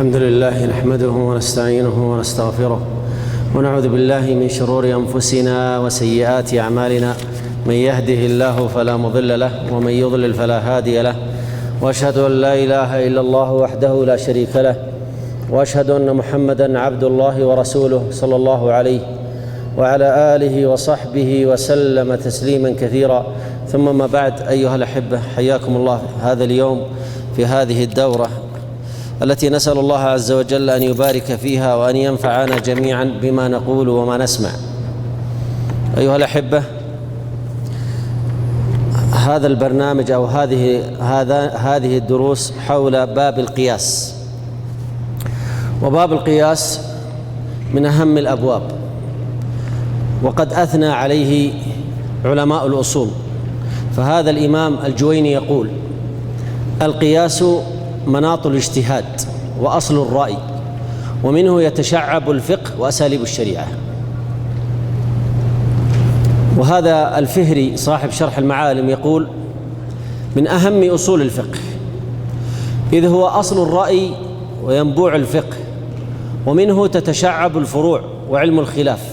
الحمد لله نحمده ونستعينه ونستغفره ونعوذ بالله من شرور أنفسنا وسيئات أعمالنا. من يهده الله فلا مضل له ومن يضلل فلا هادي له، وأشهد أن لا إله إلا الله وحده لا شريك له، وأشهد أن محمدًا عبد الله ورسوله صلى الله عليه وعلى آله وصحبه وسلم تسليمًا كثيرا. ثم ما بعد، أيها الأحبة، حياكم الله هذا اليوم في هذه الدورة التي نسأل الله عز وجل أن يبارك فيها وأن ينفعنا جميعا بما نقول وما نسمع. أيها الأحبة، هذا البرنامج أو هذه الدروس حول باب القياس، وباب القياس من أهم الأبواب، وقد أثنى عليه علماء الأصول. فهذا الإمام الجويني يقول: القياس مناط الاجتهاد وأصل الرأي، ومنه يتشعب الفقه وأساليب الشريعة. وهذا الفهري صاحب شرح المعالم يقول: من أهم أصول الفقه، إذ هو أصل الرأي وينبوع الفقه، ومنه تتشعب الفروع وعلم الخلاف،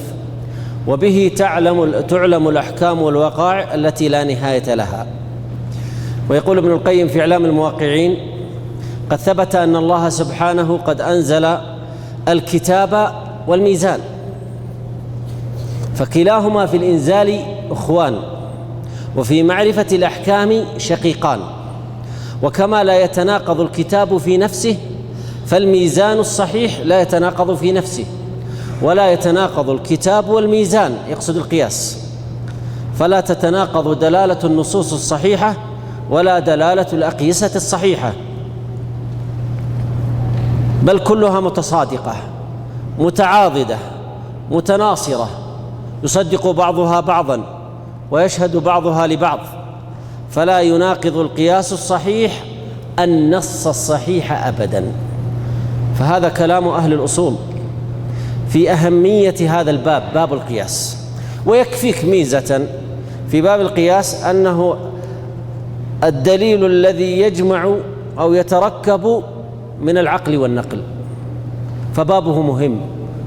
وبه تعلم الأحكام والوقائع التي لا نهاية لها. ويقول ابن القيم في إعلام الموقعين: قد ثبت أن الله سبحانه قد أنزل الكتاب والميزان، فكلاهما في الإنزال أخوان، وفي معرفة الأحكام شقيقان. وكما لا يتناقض الكتاب في نفسه، فالميزان الصحيح لا يتناقض في نفسه، ولا يتناقض الكتاب والميزان، يقصد القياس، فلا تتناقض دلالة النصوص الصحيحة ولا دلالة الأقيسة الصحيحة، بل كلها متصادقة متعاضدة متناصرة، يصدق بعضها بعضا ويشهد بعضها لبعض، فلا يناقض القياس الصحيح النص الصحيح أبدا. فهذا كلام أهل الأصول في أهمية هذا الباب، باب القياس. ويكفيك ميزة في باب القياس أنه الدليل الذي يجمع أو يتركب من العقل والنقل، فبابه مهم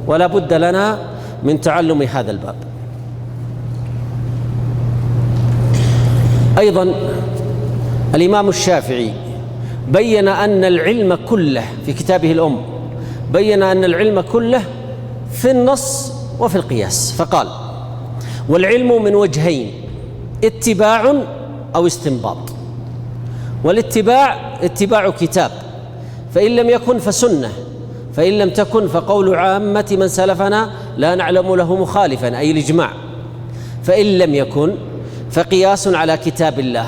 ولا بد لنا من تعلم هذا الباب. أيضا الإمام الشافعي بين أن العلم كله في كتابه الأم، بين أن العلم كله في النص وفي القياس، فقال: والعلم من وجهين، اتباع أو استنباط. والاتباع اتباع كتاب، فإن لم يكن فسنة، فإن لم تكن فقول عامة من سلفنا لا نعلم له مخالفا، أي الإجماع. فإن لم يكن فقياس على كتاب الله،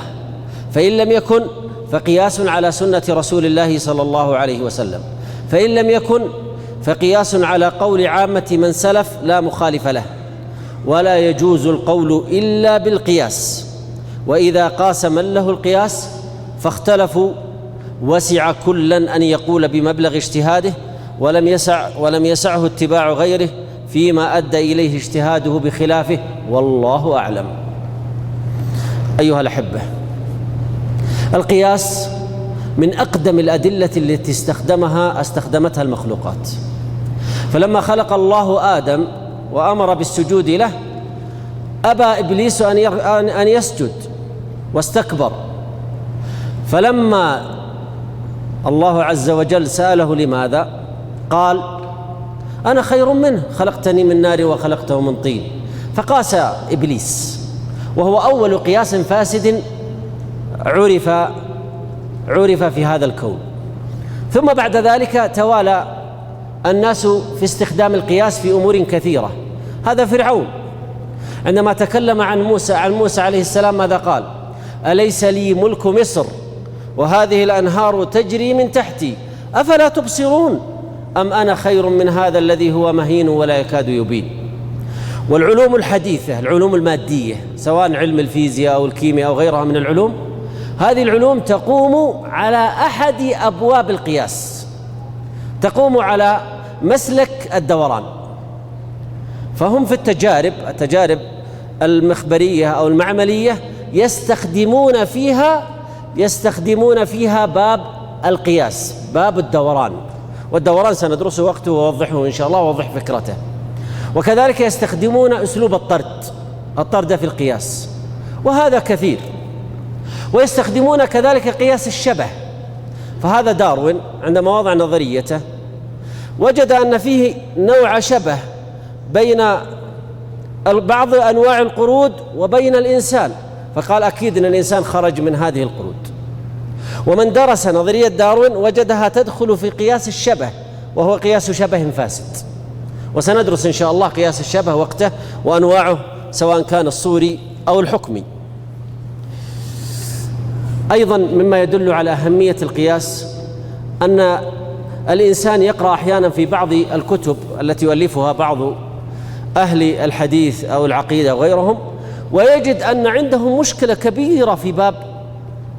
فإن لم يكن فقياس على سنة رسول الله صلى الله عليه وسلم، فإن لم يكن فقياس على قول عامة من سلف لا مخالف له. ولا يجوز القول إلا بالقياس، وإذا قاس من له القياس فاختلفوا وسع كلا أن يقول بمبلغ اجتهاده، ولم يسعه اتباع غيره فيما أدى إليه اجتهاده بخلافه، والله أعلم. أيها الأحبة، القياس من أقدم الأدلة التي استخدمتها المخلوقات. فلما خلق الله آدم وأمر بالسجود له، أبى إبليس أن يسجد واستكبر. فلما الله عز وجل سأله لماذا، قال: أنا خير منه، خلقتني من نار وخلقته من طين. فقاس إبليس، وهو أول قياس فاسد عرف في هذا الكون. ثم بعد ذلك توالى الناس في استخدام القياس في أمور كثيرة. هذا فرعون عندما تكلم عن موسى عليه السلام ماذا قال؟ أليس لي ملك مصر وهذه الأنهار تجري من تحتي أفلا تبصرون أم أنا خير من هذا الذي هو مهين ولا يكاد يبين. والعلوم الحديثة، العلوم المادية، سواء علم الفيزياء أو الكيمياء أو غيرها من العلوم، هذه العلوم تقوم على أحد أبواب القياس، تقوم على مسلك الدوران. فهم في التجارب المخبرية أو المعملية يستخدمون فيها باب القياس، باب الدوران. والدوران سندرسه وقته ووضحه إن شاء الله ووضح فكرته. وكذلك يستخدمون أسلوب الطرد في القياس، وهذا كثير. ويستخدمون كذلك قياس الشبه، فهذا داروين عندما وضع نظريته وجد أن فيه نوع شبه بين بعض أنواع القرود وبين الإنسان، فقال أكيد أن الإنسان خرج من هذه القرود. ومن درس نظرية داروين وجدها تدخل في قياس الشبه، وهو قياس شبه فاسد، وسندرس إن شاء الله قياس الشبه وقته وأنواعه سواء كان الصوري أو الحكمي. أيضا مما يدل على أهمية القياس أن الإنسان يقرأ أحيانا في بعض الكتب التي يؤلفها بعض أهل الحديث أو العقيدة وغيرهم، ويجد أن عندهم مشكلة كبيرة في باب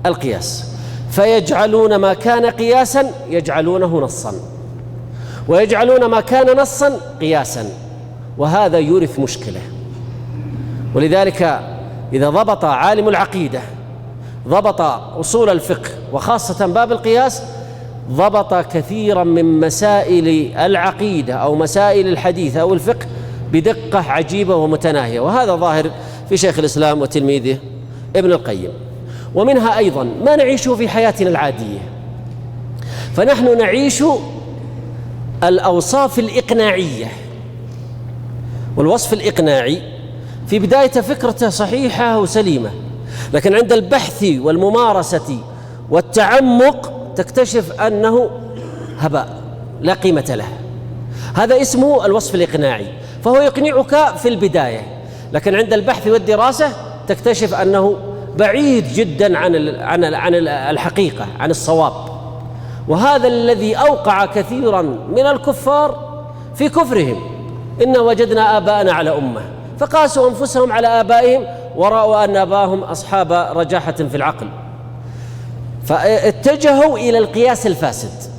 القياس، فيجعلون ما كان قياسا يجعلونه نصا، ويجعلون ما كان نصا قياسا، وهذا يورث مشكلة. ولذلك إذا ضبط عالم العقيدة ضبط أصول الفقه وخاصة باب القياس، ضبط كثيرا من مسائل العقيدة أو مسائل الحديث أو الفقه بدقة عجيبة ومتناهية، وهذا ظاهر في شيخ الإسلام وتلميذه ابن القيم. ومنها أيضا ما نعيشه في حياتنا العادية، فنحن نعيش الأوصاف الإقناعية، والوصف الإقناعي في بداية فكرته صحيحة وسليمة، لكن عند البحث والممارسة والتعمق تكتشف أنه هباء لا قيمة له. هذا اسمه الوصف الإقناعي، فهو يقنعك في البداية، لكن عند البحث والدراسة تكتشف أنه بعيد جدا عن الحقيقة، عن الصواب. وهذا الذي أوقع كثيرا من الكفار في كفرهم. إن وجدنا آباءنا على أمة، فقاسوا أنفسهم على آبائهم ورأوا أن آباءهم أصحاب رجاحة في العقل، فاتجهوا إلى القياس الفاسد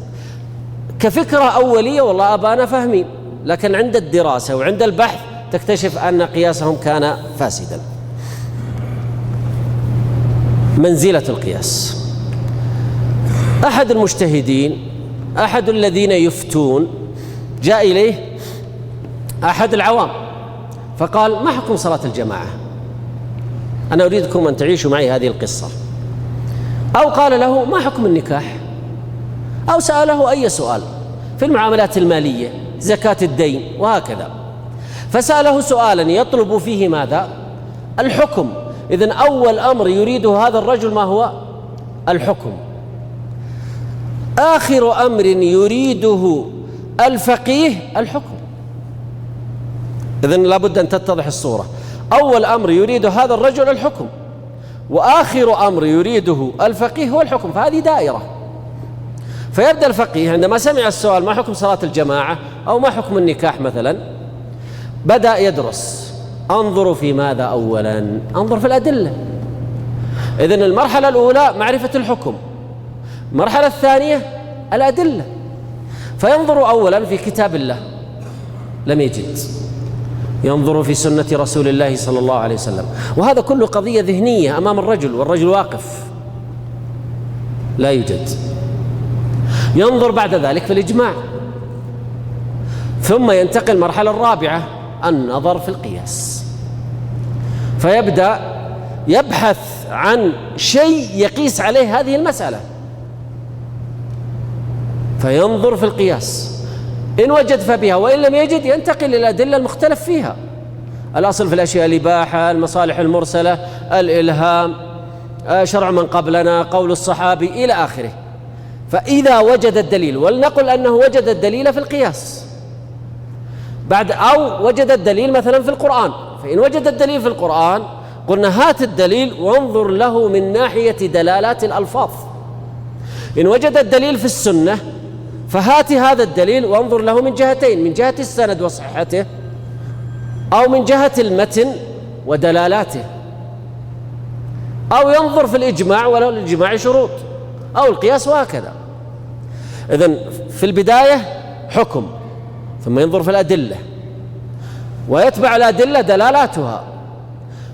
كفكرة أولية، والله آباءنا فاهمين، لكن عند الدراسة وعند البحث تكتشف أن قياسهم كان فاسدا. منزلة القياس. أحد المجتهدين، أحد الذين يفتون، جاء إليه أحد العوام فقال: ما حكم صلاة الجماعة؟ أنا أريدكم أن تعيشوا معي هذه القصة. أو قال له: ما حكم النكاح؟ أو سأله أي سؤال في المعاملات المالية، زكاة الدين وهكذا، فسأله سؤالا يطلب فيه ماذا؟ الحكم. إذن أول أمر يريده هذا الرجل ما هو؟ الحكم. آخر أمر يريده الفقيه الحكم. إذن لابد أن تتضح الصورة. أول أمر يريد هذا الرجل الحكم، وآخر أمر يريده الفقيه هو الحكم، فهذه دائرة. فيبدأ الفقيه عندما سمع السؤال: ما حكم صلاة الجماعة؟ أو ما حكم النكاح مثلا، بدأ يدرس. أنظر في ماذا أولا؟ أنظر في الأدلة. إذن المرحلة الأولى معرفة الحكم، المرحلة الثانية الأدلة. فينظر أولا في كتاب الله، لم يجد. ينظر في سنة رسول الله صلى الله عليه وسلم، وهذا كله قضية ذهنية أمام الرجل، والرجل واقف لا يوجد. ينظر بعد ذلك في الإجماع، ثم ينتقل المرحلة الرابعة النظر في القياس، فيبدأ يبحث عن شيء يقيس عليه هذه المسألة، فينظر في القياس، إن وجد فبها، وإن لم يجد ينتقل إلى الأدلة المختلف فيها. الأصل في الأشياء الإباحة، المصالح المرسلة، الإلهام، شرع من قبلنا، قول الصحابي إلى آخره. فإذا وجد الدليل، ولنقل أنه وجد الدليل في القياس أو وجد الدليل مثلا في القرآن، فإن وجد الدليل في القرآن قلنا: هات الدليل وانظر له من ناحية دلالات الألفاظ. إن وجد الدليل في السنة فهات هذا الدليل وانظر له من جهتين: من جهة السند وصحته، أو من جهة المتن ودلالاته، أو ينظر في الإجماع ولو الإجماع شروط، أو القياس، وهكذا. إذن في البداية حكم، ثم ينظر في الأدلة، ويتبع الأدلة دلالاتها،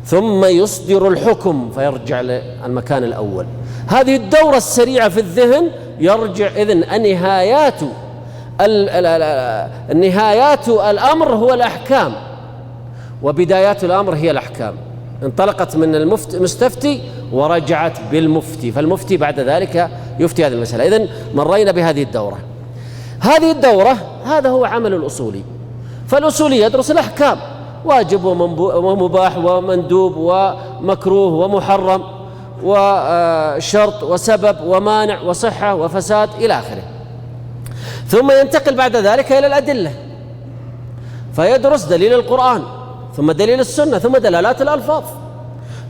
ثم يصدر الحكم فيرجع للمكان الأول. هذه الدورة السريعة في الذهن يرجع. إذن نهايات نهايات الأمر هو الأحكام وبدايات الأمر هي الأحكام. انطلقت من المستفتي ورجعت بالمفتي، فالمفتي بعد ذلك يفتي هذه المسألة. إذن مرينا بهذه الدورة. هذه الدورة هذا هو عمل الأصولي. فالأصولي يدرس الأحكام، واجب ومباح ومندوب ومكروه ومحرم وشرط وسبب ومانع وصحة وفساد إلى آخره. ثم ينتقل بعد ذلك إلى الأدلة، فيدرس دليل القرآن ثم دليل السنة ثم دلالات الألفاظ،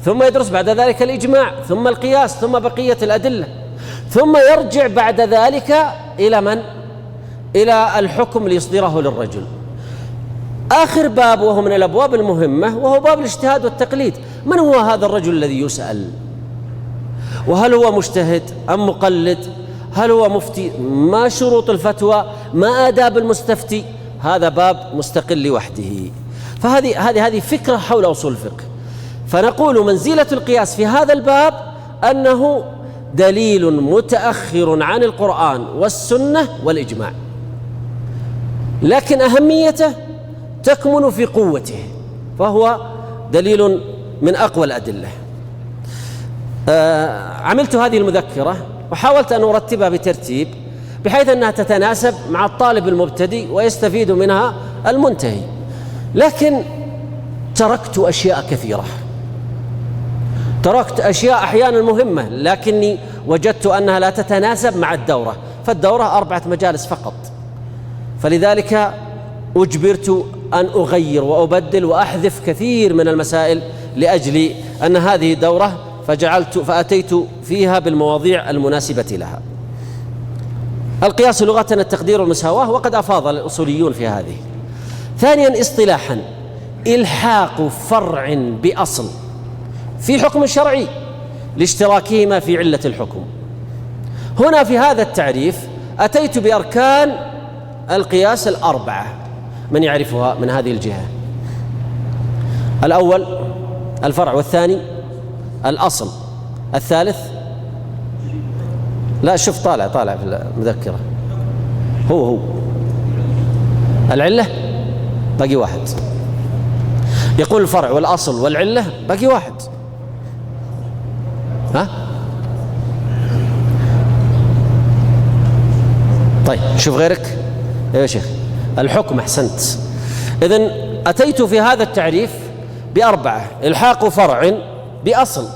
ثم يدرس بعد ذلك الإجماع ثم القياس ثم بقية الأدلة، ثم يرجع بعد ذلك إلى من؟ إلى الحكم ليصدره للرجل. آخر باب وهو من الأبواب المهمة وهو باب الاجتهاد والتقليد. من هو هذا الرجل الذي يسأل؟ وهل هو مجتهد أم مقلد؟ هل هو مفتي؟ ما شروط الفتوى؟ ما آداب المستفتي؟ هذا باب مستقل لوحده. فهذه فكرة حول أصول الفقه. فنقول منزلة القياس في هذا الباب أنه دليل متأخر عن القرآن والسنة والإجماع، لكن أهميته تكمن في قوته، فهو دليل من أقوى الأدلة. عملت هذه المذكرة وحاولت أن أرتبها بترتيب بحيث أنها تتناسب مع الطالب المبتدئ ويستفيد منها المنتهي، لكن تركت أشياء كثيرة، تركت أشياء أحيانا مهمة لكني وجدت أنها لا تتناسب مع الدورة، فالدورة 4 مجالس فقط، فلذلك أجبرت أن أغير وأبدل وأحذف كثير من المسائل لأجل أن هذه دورة، فأتيت فيها بالمواضيع المناسبة لها. القياس لغة التقدير والمساواة، وقد أفاض الأصوليون في هذه. ثانيا اصطلاحا إلحاق فرع بأصل في حكم شرعي لاشتراكهما في علة الحكم. هنا في هذا التعريف أتيت بأركان القياس 4، من يعرفها من هذه الجهة؟ الأول الفرع، والثاني الأصل، الثالث لا شوف طالع في المذكرة هو العلة، باقي واحد. يقول الفرع والأصل والعلة، باقي واحد. ها طيب شوف غيرك يا شيخ. الحكم، أحسنت. إذن أتيت في هذا التعريف ب4: إلحاق فرع بأصل،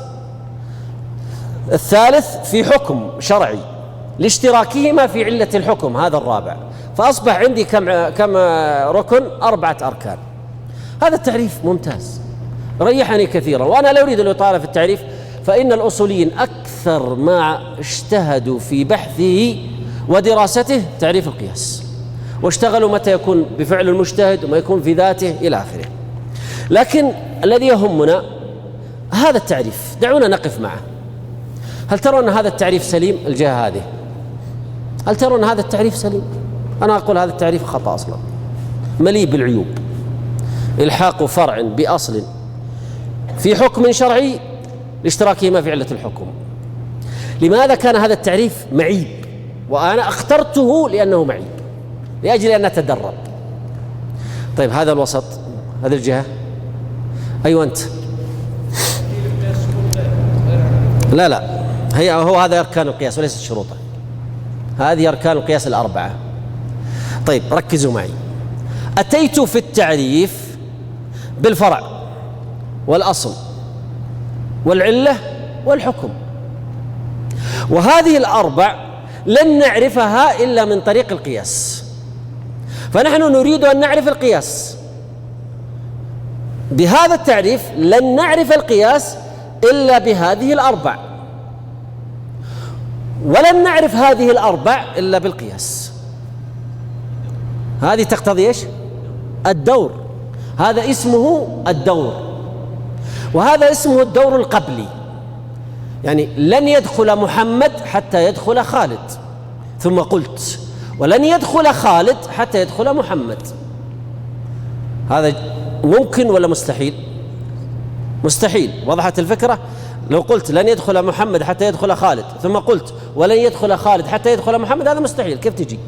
الثالث في حكم شرعي لاشتراكهما في علة الحكم، هذا الرابع. فأصبح عندي كم ركن؟ 4 أركان. هذا التعريف ممتاز، ريحني كثيرا، وأنا لا أريد الإطالة في التعريف، فإن الأصوليين أكثر ما اجتهدوا في بحثه ودراسته تعريف القياس، واشتغلوا متى يكون بفعل المجتهد وما يكون في ذاته إلى آخره. لكن الذي يهمنا هذا التعريف، دعونا نقف معه. هل ترون هذا التعريف سليم؟ الجهة هذه، هل ترون هذا التعريف سليم؟ أنا أقول هذا التعريف خطأ أصلا، مليء بالعيوب. إلحاق فرع بأصل في حكم شرعي لاشتراكهما في علة الحكم. لماذا كان هذا التعريف معيب؟ وأنا اخترته لأنه معيب، لأجل أن نتدرب. طيب هذا الوسط، هذه الجهة، أيوة أنت. لا هو هذا أركان القياس وليست شروطه، هذه أركان القياس 4. طيب ركزوا معي. أتيت في التعريف بالفرع والأصل والعلة والحكم، وهذه 4 لن نعرفها إلا من طريق القياس، فنحن نريد أن نعرف القياس. بهذا التعريف لن نعرف القياس إلا بهذه 4، ولن نعرف هذه 4 إلا بالقياس. هذه تقتضي إيش؟ الدور. هذا اسمه الدور، وهذا اسمه الدور القبلي. يعني لن يدخل محمد حتى يدخل خالد، ثم قلت ولن يدخل خالد حتى يدخل محمد. هذا ممكن ولا مستحيل؟ مستحيل. وضحت الفكرة؟ لو قلت لن يدخل محمد حتى يدخل خالد، ثم قلت ولن يدخل خالد حتى يدخل محمد، هذا مستحيل. كيف تجي؟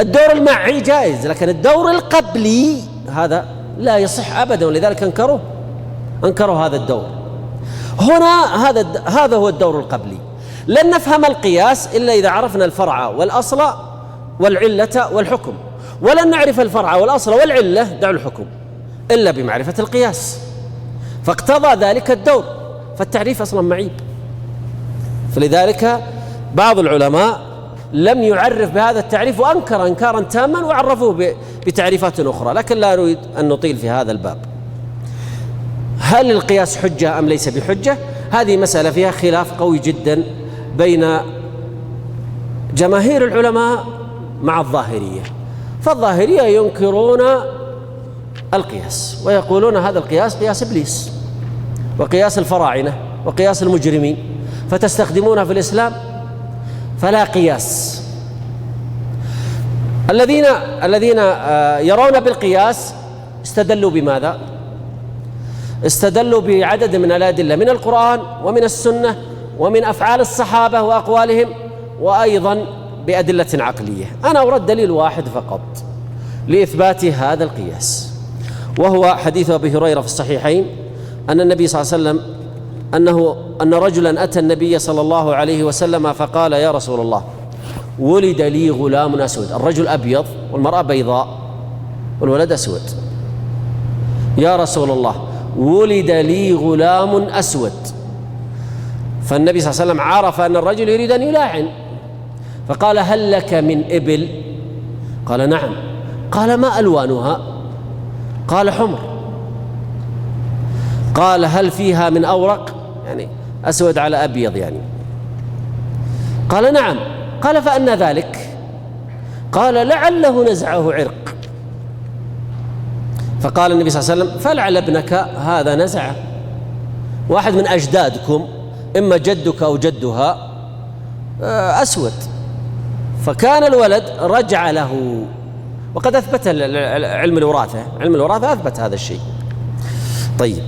الدور المعي جائز، لكن الدور القبلي هذا لا يصح أبدا، ولذلك أنكروا هذا الدور. هنا هذا هو الدور القبلي. لن نفهم القياس إلا إذا عرفنا الفرع والأصل والعلة والحكم، ولن نعرف الفرع والأصل والعلة دعوا الحكم إلا بمعرفة القياس، فاقتضى ذلك الدور، فالتعريف أصلا معيب. فلذلك بعض العلماء لم يعرف بهذا التعريف وأنكر إنكارا تاما، وعرفوه بتعريفات أخرى، لكن لا نريد أن نطيل في هذا الباب. هل القياس حجة أم ليس بحجة؟ هذه مسألة فيها خلاف قوي جدا بين جماهير العلماء مع الظاهرية. فالظاهرية ينكرون القياس ويقولون هذا القياس قياس إبليس وقياس الفراعنة وقياس المجرمين، فتستخدمونه في الإسلام فلا قياس. الذين يرون بالقياس استدلوا بماذا؟ استدلوا بعدد من الأدلة من القرآن ومن السنة ومن أفعال الصحابة وأقوالهم، وأيضا بأدلة عقلية. أنا أورد دليل واحد فقط لإثبات هذا القياس، وهو حديث أبي هريرة في الصحيحين أن النبي صلى الله عليه وسلم أن رجلا أتى النبي صلى الله عليه وسلم فقال: يا رسول الله، ولد لي غلام أسود. الرجل أبيض والمرأة بيضاء والولد أسود. يا رسول الله، ولد لي غلام أسود. فالنبي صلى الله عليه وسلم عرف أن الرجل يريد أن يلاعن، فقال: هل لك من إبل؟ قال: نعم. قال: ما ألوانها؟ قال: حمر. قال: هل فيها من أورق؟ يعني أسود على أبيض يعني. قال: نعم. قال: فأنى ذلك؟ قال: لعله نزعه عرق. فقال النبي صلى الله عليه وسلم: فلعل ابنك هذا نزعه، واحد من أجدادكم إما جدك أو جدها أسود، فكان الولد رجع له. وقد أثبت علم الوراثة أثبت هذا الشيء. طيب،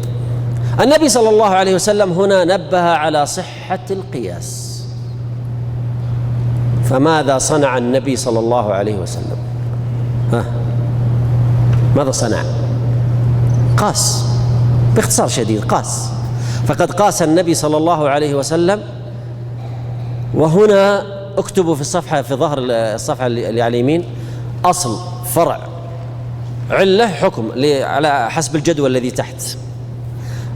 النبي صلى الله عليه وسلم هنا نبه على صحة القياس، فماذا صنع النبي صلى الله عليه وسلم؟ ماذا صنع؟ قاس، باختصار شديد قاس. فقد قاس النبي صلى الله عليه وسلم. وهنا اكتبوا في ظهر الصفحة اللي على اليمين: أصل، فرع، علة، حكم، على حسب الجدول الذي تحت.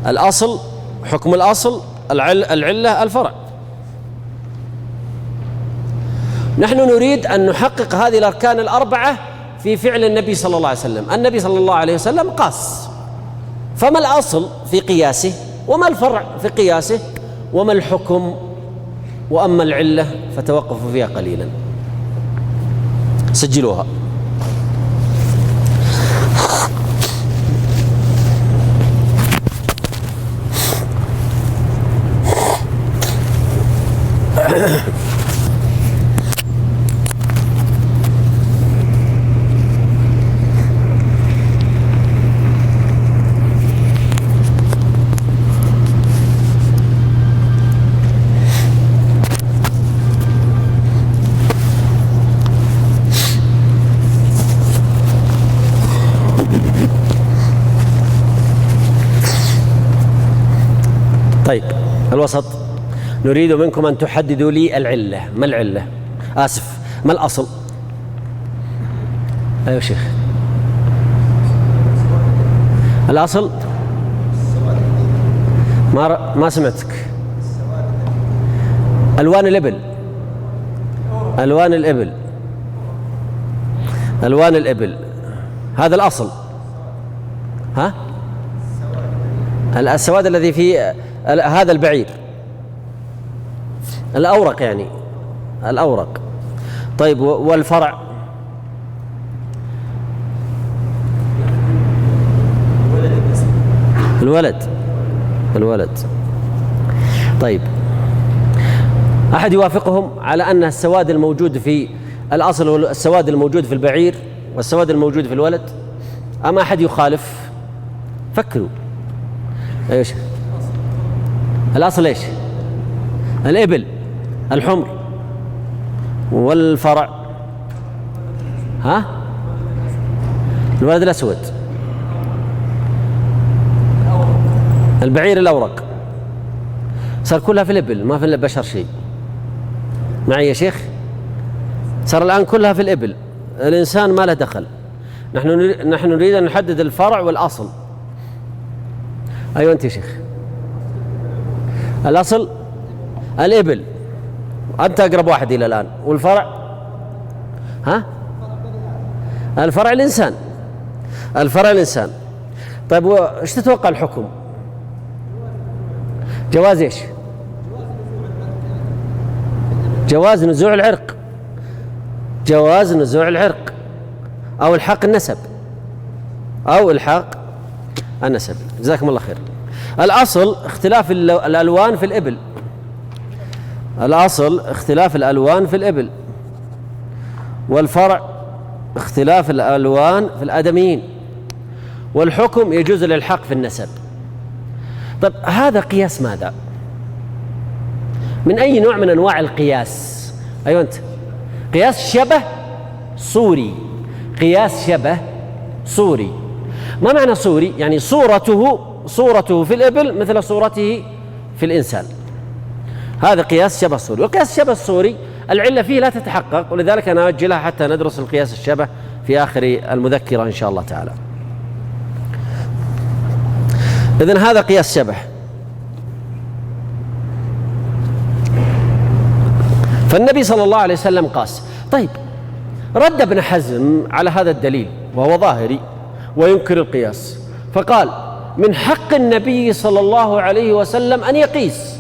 الأصل، حكم الأصل، العلة، الفرع. نحن نريد أن نحقق هذه الأركان الأربعة في فعل النبي صلى الله عليه وسلم. النبي صلى الله عليه وسلم قاس، فما الأصل في قياسه؟ وما الفرع في قياسه؟ وما الحكم؟ وأما العلة فتوقفوا فيها قليلا، سجلوها. طيب، الوسط. نريد منكم أن تحددوا لي العلة. ما العلة؟ ما الأصل؟ أيوة شيخ. الأصل ما سمعتك. ألوان الإبل. هذا الأصل. السواد الذي في هذا البعير، الأورق يعني، الأورق. طيب، والفرع؟ الولد. طيب، أحد يوافقهم على أن السواد الموجود في الأصل والسواد الموجود في البعير والسواد الموجود في الولد؟ أم أحد يخالف؟ فكروا. ايش الأصل؟ ايش؟ الإبل، الحمر. والفرع؟ ها؟ الولد الأسود، البعير الأورق، صار كلها في الإبل، ما في البشر شيء. معي يا شيخ؟ صار الآن كلها في الإبل، الإنسان ما له دخل. نحن نريد أن نحدد الفرع والأصل. أيوة أنت يا شيخ. الأصل الإبل، أنت أقرب واحد إلى الآن. والفرع ها؟ الفرع الإنسان. الفرع الإنسان. طيب إيش تتوقع الحكم؟ جواز إيش؟ جواز نزوع العرق، جواز نزوع العرق أو الحاق النسب، أو الحاق النسب. جزاكم الله خير. الأصل اختلاف الألوان في الإبل. الأصل اختلاف الألوان في الإبل، والفرع اختلاف الألوان في الآدميين، والحكم يجوز الإلحاق في النسب. طيب هذا قياس ماذا؟ من أي نوع من أنواع القياس؟ أيوة أنت. قياس شبه صوري. قياس شبه صوري. ما معنى صوري؟ يعني صورته في الإبل مثل صورته في الإنسان. هذا قياس شبه صوري. والقياس الشبه الصوري العلة فيه لا تتحقق، ولذلك أنا أجلها حتى ندرس القياس الشبه في آخر المذكرة إن شاء الله تعالى. إذن هذا قياس شبه. فالنبي صلى الله عليه وسلم قاس. طيب رد ابن حزم على هذا الدليل وهو ظاهري وينكر القياس، فقال من حق النبي صلى الله عليه وسلم أن يقيس،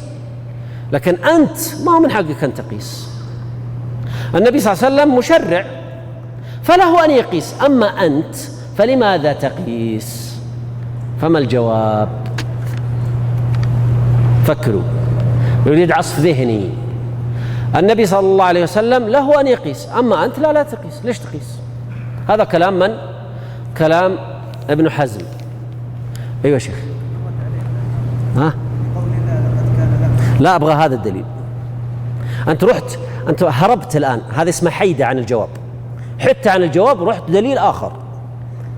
لكن أنت ما هو من حقك أن تقيس. النبي صلى الله عليه وسلم مشرع فله أن يقيس، أما أنت فلماذا تقيس؟ فما الجواب؟ فكروا، يريد عصف ذهني. النبي صلى الله عليه وسلم له أن يقيس، أما أنت لا تقيس. ليش تقيس؟ هذا كلام من؟ كلام ابن حزم. أيوة شيخ. ها؟ لا أبغى هذا الدليل. أنت هربت الآن، هذا اسمه حيدة عن الجواب. حتى عن الجواب رحت دليل آخر،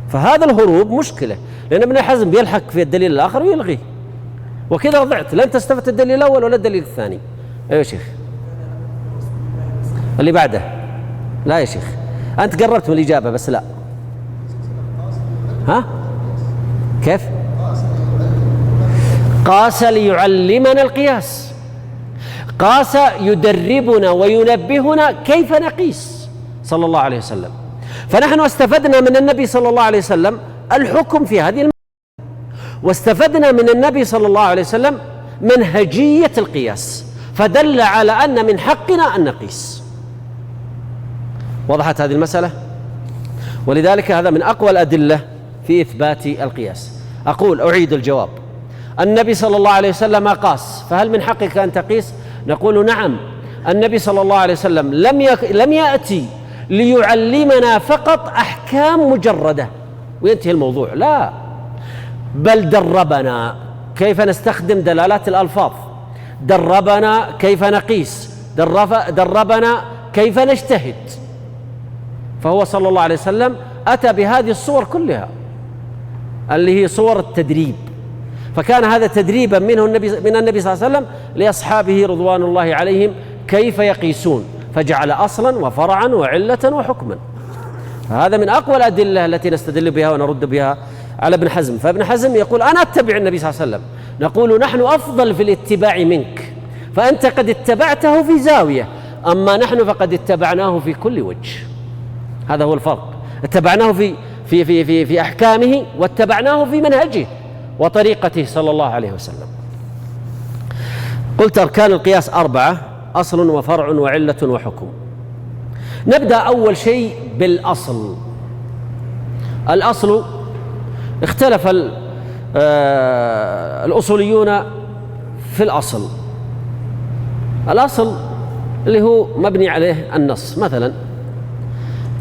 فهذا الهروب مشكلة، لأن ابن حزم بيلحق في الدليل الآخر ويلغيه، وكذا ضعت، لن تستفدت الدليل الأول ولا الدليل الثاني. أيوة شيخ. اللي بعده. لا يا شيخ، أنت قربت من الإجابة بس لا. ها؟ كيف؟ قاس ليعلمنا القياس، قاس يدربنا وينبهنا كيف نقيس صلى الله عليه وسلم. فنحن استفدنا من النبي صلى الله عليه وسلم الحكم في هذه المسألة، واستفدنا من النبي صلى الله عليه وسلم منهجية القياس، فدل على أن من حقنا أن نقيس. وضحت هذه المسألة؟ ولذلك هذا من أقوى الأدلة في إثبات القياس. أقول أعيد الجواب. النبي صلى الله عليه وسلم قاس، فهل من حقك أن تقيس؟ نقول نعم. النبي صلى الله عليه وسلم لم يأتي ليعلمنا فقط أحكام مجردة وينتهي الموضوع، لا، بل دربنا كيف نستخدم دلالات الألفاظ، دربنا كيف نقيس، دربنا كيف نجتهد. فهو صلى الله عليه وسلم أتى بهذه الصور كلها اللي هي صور التدريب، فكان هذا تدريبا من النبي صلى الله عليه وسلم لأصحابه رضوان الله عليهم كيف يقيسون، فجعل أصلا وفرعا وعلة وحكما. فهذا من أقوى الأدلة التي نستدل بها ونرد بها على ابن حزم. فابن حزم يقول أنا أتبع النبي صلى الله عليه وسلم، نقول نحن أفضل في الاتباع منك، فأنت قد اتبعته في زاوية، أما نحن فقد اتبعناه في كل وجه. هذا هو الفرق، اتبعناه في أحكامه، واتبعناه في منهجه وطريقته صلى الله عليه وسلم. قلت أركان القياس 4: أصل وفرع وعلة وحكم. نبدأ أول شيء بالأصل. الأصل اختلف الأصوليون في الأصل. الأصل اللي هو مبني عليه النص، مثلا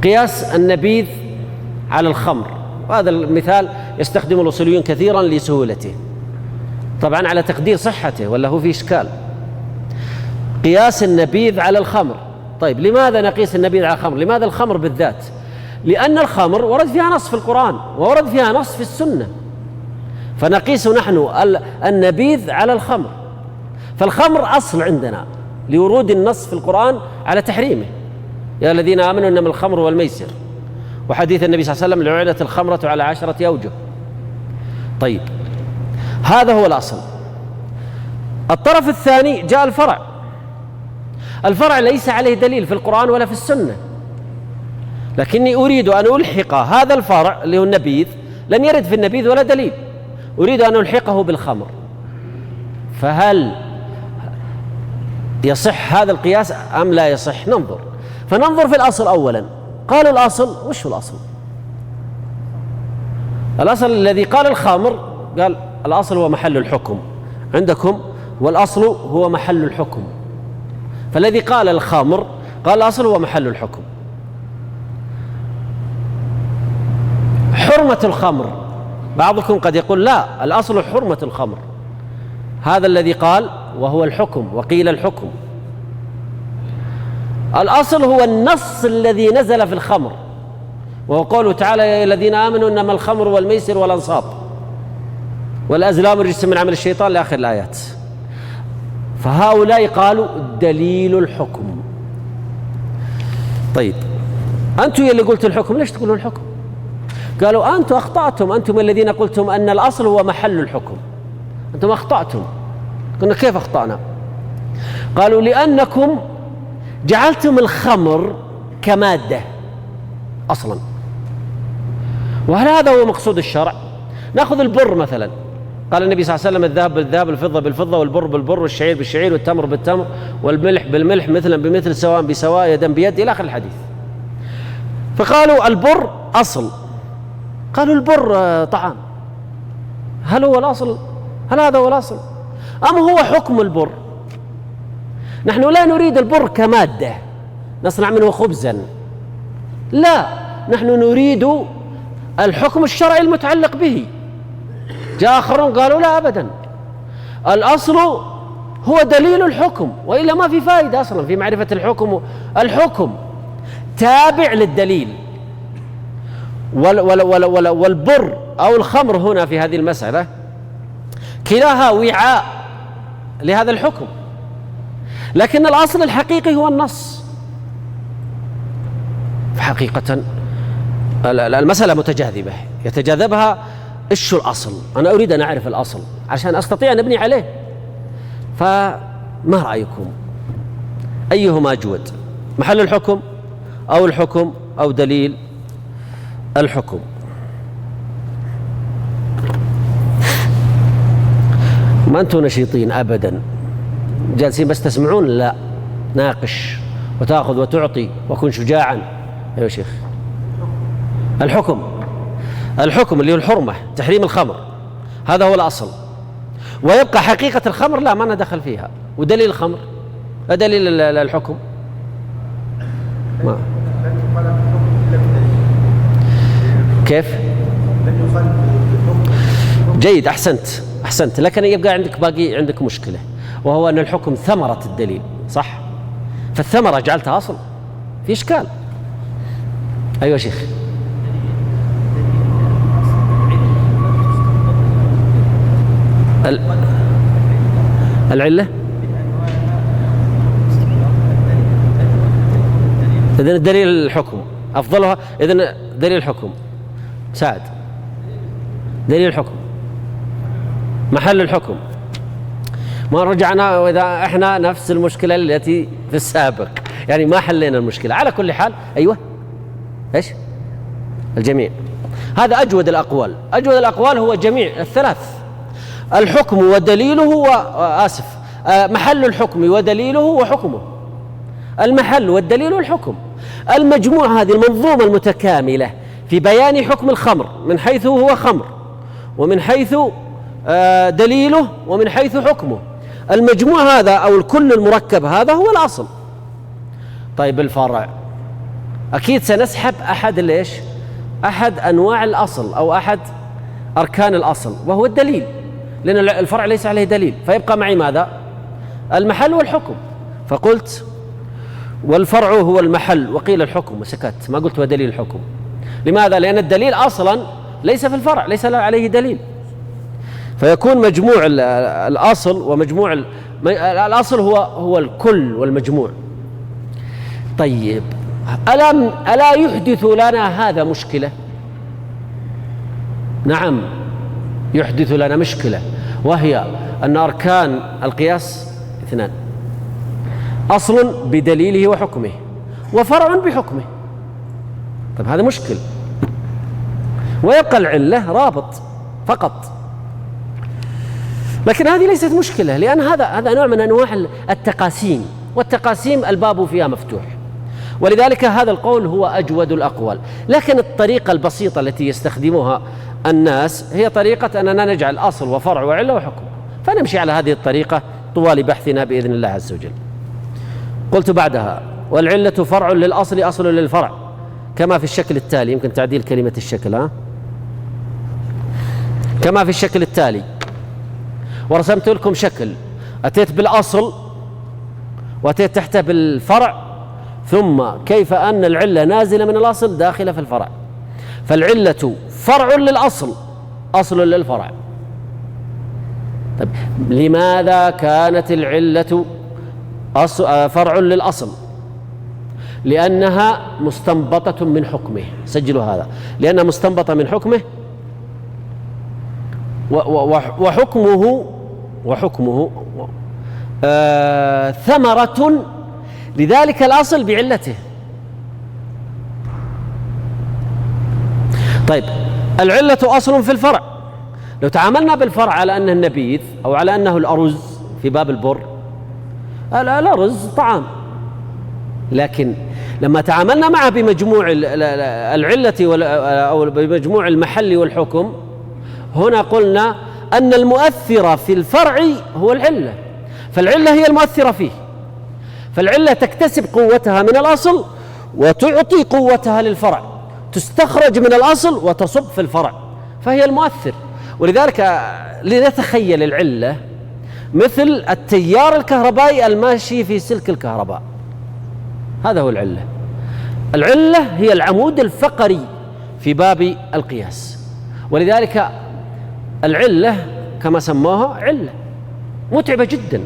قياس النبيذ على الخمر، وهذا المثال يستخدم الأصوليون كثيرا لسهولته، طبعا على تقدير صحته ولا هو في إشكال. قياس النبيذ على الخمر. طيب لماذا نقيس النبيذ على الخمر؟ لماذا الخمر بالذات؟ لأن الخمر ورد فيها نص في القرآن وورد فيها نص في السنة، فنقيس نحن النبيذ على الخمر. فالخمر أصل عندنا لورود النص في القرآن على تحريمه، يا الذين آمنوا إنما الخمر والميسر، وحديث النبي صلى الله عليه وسلم لعنت الخمرة على 10 أوجه. طيب، هذا هو الأصل. الطرف الثاني جاء الفرع. الفرع ليس عليه دليل في القرآن ولا في السنة، لكني أريد أن ألحق هذا الفرع اللي هو النبيذ، لم يرد في النبيذ ولا دليل، أريد أن ألحقه بالخمر. فهل يصح هذا القياس أم لا يصح؟ ننظر. فننظر في الأصل أولا. قالوا الأصل، وش هو الأصل؟ الأصل الذي قال الخمر قال الأصل هو محل الحكم عندكم، والأصل هو محل الحكم. فالذي قال الخمر قال الأصل هو محل الحكم. حرمة الخمر، بعضكم قد يقول لا، الأصل حرمة الخمر، هذا الذي قال وهو الحكم، وقيل الحكم. الأصل هو النص الذي نزل في الخمر، وهو قوله تعالى يا الذين آمنوا إنما الخمر والميسر والأنصاب والأزلام رجس من عمل الشيطان لآخر الآيات. فهؤلاء قالوا دليل الحكم. طيب، أنتم اللي قلت الحكم، ليش تقولوا الحكم؟ قالوا أنتم أخطأتم، أنتم الذين قلتم أن الأصل هو محل الحكم، أنتم أخطأتم. قلنا كيف أخطأنا؟ قالوا لأنكم جعلتم الخمر كمادة أصلا، وهل هذا هو مقصود الشرع؟ نأخذ البر مثلا، قال النبي صلى الله عليه وسلم الذهب بالذهب، الفضة بالفضة، والبر بالبر، والشعير بالشعير، والتمر بالتمر، والملح بالملح، مثلا بمثل، سواء بسواء، يدا بيد، إلى آخر الحديث. فقالوا البر أصل، قالوا البر طعام، هل هو الأصل؟ هل هذا هو الأصل؟ أم هو حكم البر؟ نحن لا نريد البر كمادة نصنع منه خبزا، لا، نحن نريد الحكم الشرعي المتعلق به. جاء آخرون قالوا لا أبدا، الأصل هو دليل الحكم، وإلا ما في فائدة أصلا في معرفة الحكم. الحكم تابع للدليل، والبر أو الخمر هنا في هذه المسألة كلاها وعاء لهذا الحكم، لكن الأصل الحقيقي هو النص. فحقيقة المسألة متجاذبة يتجاذبها. إيش الأصل؟ أنا أريد أن أعرف الأصل عشان أستطيع أن أبني عليه. فما رأيكم؟ أيهما أجود، محل الحكم أو الحكم أو دليل الحكم؟ ما أنتم نشيطين أبدا، جالسين بس تسمعون؟ لا، ناقش وتأخذ وتعطي وكن شجاعا. أيوة شيخ، الحكم اللي هو الحرمة، تحريم الخمر، هذا هو الأصل. ويبقى حقيقة الخمر لا، ما ندخل فيها. ودليل الخمر، دليل الحكم ما. كيف؟ جيد، أحسنت، لكن يبقى عندك مشكلة، وهو أن الحكم ثمرة الدليل، صح؟ فالثمرة جعلتها أصل، في إشكال. أيوة شيخ. العلة، إذن دليل الحكم أفضلها، إذن دليل الحكم سعد، دليل الحكم محل الحكم. ما رجعنا، وإذا إحنا نفس المشكلة التي في السابق، يعني ما حلينا المشكلة. على كل حال، أيوة، إيش الجميع؟ هذا أجود الأقوال هو جميع الثلاث، الحكم ودليله محل الحكم ودليله وحكمه، المحل والدليل والحكم. المجموعة هذه المنظومة المتكاملة في بيان حكم الخمر من حيث هو خمر، ومن حيث دليله، ومن حيث حكمه. المجموع هذا أو الكل المركب هذا هو الأصل. طيب الفرع، أكيد سنسحب أحد أنواع الأصل أو أحد أركان الأصل، وهو الدليل، لأن الفرع ليس عليه دليل، فيبقى معي ماذا؟ المحل والحكم. فقلت والفرع هو المحل، وقيل الحكم، وسكت، ما قلت ودليل الحكم. لماذا؟ لأن الدليل أصلا ليس في الفرع، ليس عليه دليل. فيكون مجموع الأصل ومجموع الأصل هو الكل والمجموع. طيب، ألا يحدث لنا هذا مشكلة؟ نعم، يحدث لنا مشكلة، وهي أن أركان القياس اثنان: أصل بدليله وحكمه، وفرع بحكمه. طيب هذا مشكل، ويبقى العلة رابط فقط. لكن هذه ليست مشكلة، لأن هذا نوع من أنواع التقاسيم، والتقاسيم الباب فيها مفتوح، ولذلك هذا القول هو أجود الأقوال. لكن الطريقة البسيطة التي يستخدمها الناس هي طريقة أننا نجعل أصل وفرع وعلة وحكم، فنمشي على هذه الطريقة طوال بحثنا بإذن الله عز وجل. قلت بعدها: والعلة فرع للأصل أصل للفرع، كما في الشكل التالي. يمكن تعديل كلمة الشكل، كما في الشكل التالي. ورسمت لكم شكل، أتيت بالأصل وأتيت تحته بالفرع، ثم كيف أن العلة نازلة من الأصل داخلة في الفرع. فالعلة فرع للأصل أصل للفرع. طيب لماذا كانت العلة فرع للأصل؟ لأنها مستنبطة من حكمه. سجلوا هذا، لأنها مستنبطة من حكمه، وحكمه ثمرة لذلك الأصل بعلته. طيب العلة أصل في الفرع. لو تعاملنا بالفرع على أنه النبيذ أو على أنه الأرز في باب البر، الأرز طعام، لكن لما تعاملنا معه بمجموع العلة أو بمجموع المحل والحكم، هنا قلنا أن المؤثر في الفرع هو العلة، فالعلة هي المؤثرة فيه، فالعلة تكتسب قوتها من الأصل وتعطي قوتها للفرع، تستخرج من الأصل وتصب في الفرع، فهي المؤثر. ولذلك لنتخيل العلة مثل التيار الكهربائي الماشي في سلك الكهرباء، هذا هو العلة. العلة هي العمود الفقري في باب القياس، ولذلك العلة كما سموها علة متعبة جدا،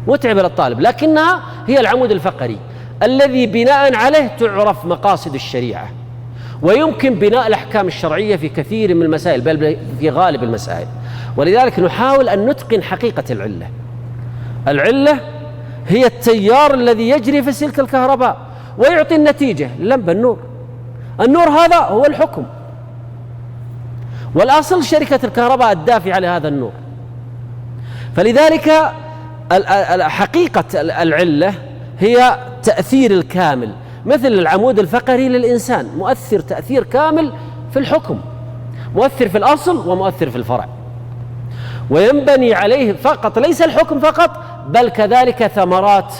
متعبة للطالب، لكنها هي العمود الفقري الذي بناء عليه تعرف مقاصد الشريعة، ويمكن بناء الأحكام الشرعية في كثير من المسائل، بل في غالب المسائل. ولذلك نحاول أن نتقن حقيقة العلة. العلة هي التيار الذي يجري في سلك الكهرباء ويعطي النتيجة لمبة النور. النور هذا هو الحكم، والأصل شركة الكهرباء الدافعة لهذا النور. فلذلك حقيقة العلة هي تأثير الكامل، مثل العمود الفقري للإنسان، مؤثر تأثير كامل في الحكم، مؤثر في الأصل ومؤثر في الفرع، وينبني عليه فقط ليس الحكم فقط، بل كذلك ثمرات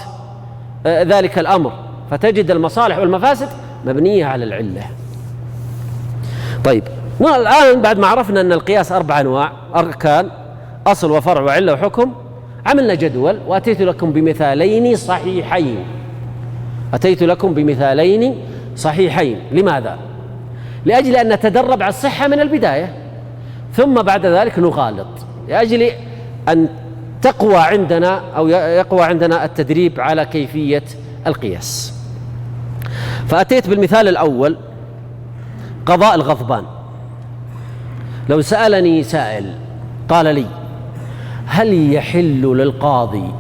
ذلك الأمر، فتجد المصالح والمفاسد مبنية على العلة. طيب الآن بعد ما عرفنا أن القياس 4 أنواع: أركان، أصل وفرع وعلة وحكم، عملنا جدول وأتيت لكم بمثالين صحيحين. أتيت لكم بمثالين صحيحين. لماذا؟ لأجل أن نتدرب على الصحة من البداية، ثم بعد ذلك نغالط، لأجل أن تقوى عندنا أو يقوى عندنا التدريب على كيفية القياس. فأتيت بالمثال الأول: قضاء الغضبان. لو سألني سائل قال لي: هل يحل للقاضي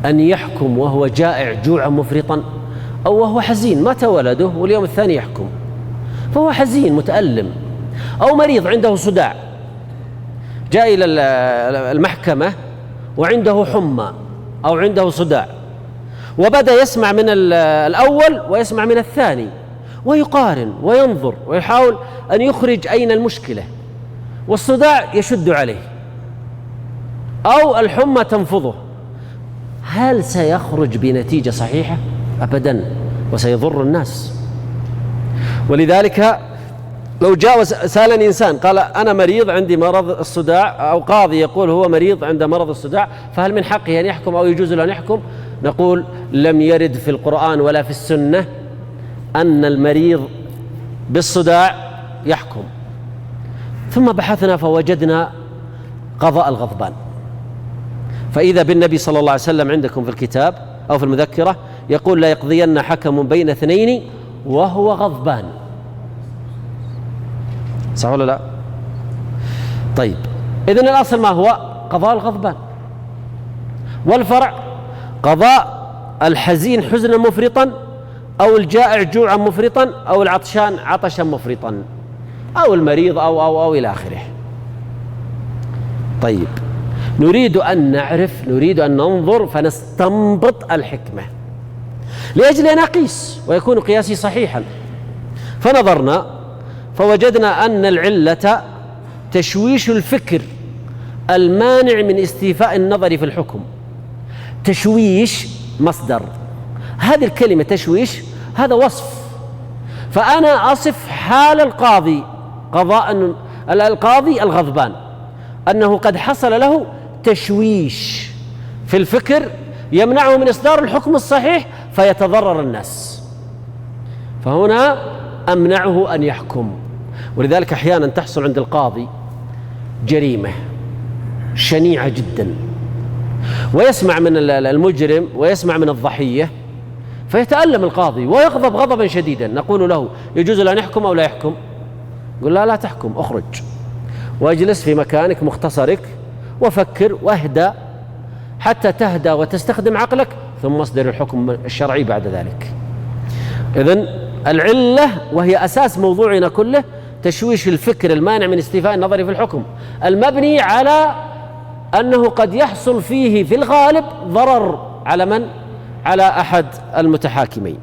أن يحكم وهو جائع جوعا مفرطا، أو وهو حزين مات ولده واليوم الثاني يحكم، فهو حزين متألم، أو مريض عنده صداع جاء إلى المحكمة وعنده حمى أو عنده صداع، وبدأ يسمع من الأول ويسمع من الثاني ويقارن وينظر ويحاول أن يخرج أين المشكلة، والصداع يشد عليه أو الحمى تنفضه، هل سيخرج بنتيجة صحيحة؟ أبدا، وسيضر الناس. ولذلك لو جاء سألني إنسان قال: أنا مريض عندي مرض الصداع، أو قاضي يقول هو مريض عنده مرض الصداع، فهل من حقه أن يحكم أو يجوز له أن يحكم؟ نقول: لم يرد في القرآن ولا في السنة أن المريض بالصداع يحكم. ثم بحثنا فوجدنا قضاء الغضبان، فإذا بالنبي صلى الله عليه وسلم عندكم في الكتاب أو في المذكرة يقول: لا يقضين حكم بين اثنين وهو غضبان. صح ولا لا؟ طيب، إذن الأصل ما هو؟ قضاء الغضبان. والفرع قضاء الحزين حزنا مفرطا، أو الجائع جوعا مفرطا، أو العطشان عطشا مفرطا، أو المريض أو إلى آخره. طيب، نريد أن نعرف، نريد أن ننظر فنستنبط الحكمة لأجل أن نقيس ويكون قياسي صحيحا. فنظرنا فوجدنا أن العلة تشويش الفكر المانع من استيفاء النظر في الحكم. تشويش مصدر، هذه الكلمة تشويش هذا وصف، فأنا أصف حال القاضي، قضاء القاضي الغضبان، أنه قد حصل له تشويش في الفكر يمنعه من إصدار الحكم الصحيح فيتضرر الناس، فهنا أمنعه أن يحكم. ولذلك أحيانا تحصل عند القاضي جريمة شنيعة جدا، ويسمع من المجرم ويسمع من الضحية فيتألم القاضي ويغضب غضبا شديدا. نقول له: يجوز له أن يحكم أو لا يحكم؟ يقول: لا تحكم، اخرج واجلس في مكانك مختصرك وفكر واهدى حتى تهدى وتستخدم عقلك، ثم اصدر الحكم الشرعي بعد ذلك. إذن العلة وهي أساس موضوعنا كله تشويش الفكر المانع من استيفاء النظر في الحكم، المبني على أنه قد يحصل فيه في الغالب ضرر على من؟ على أحد المتحاكمين.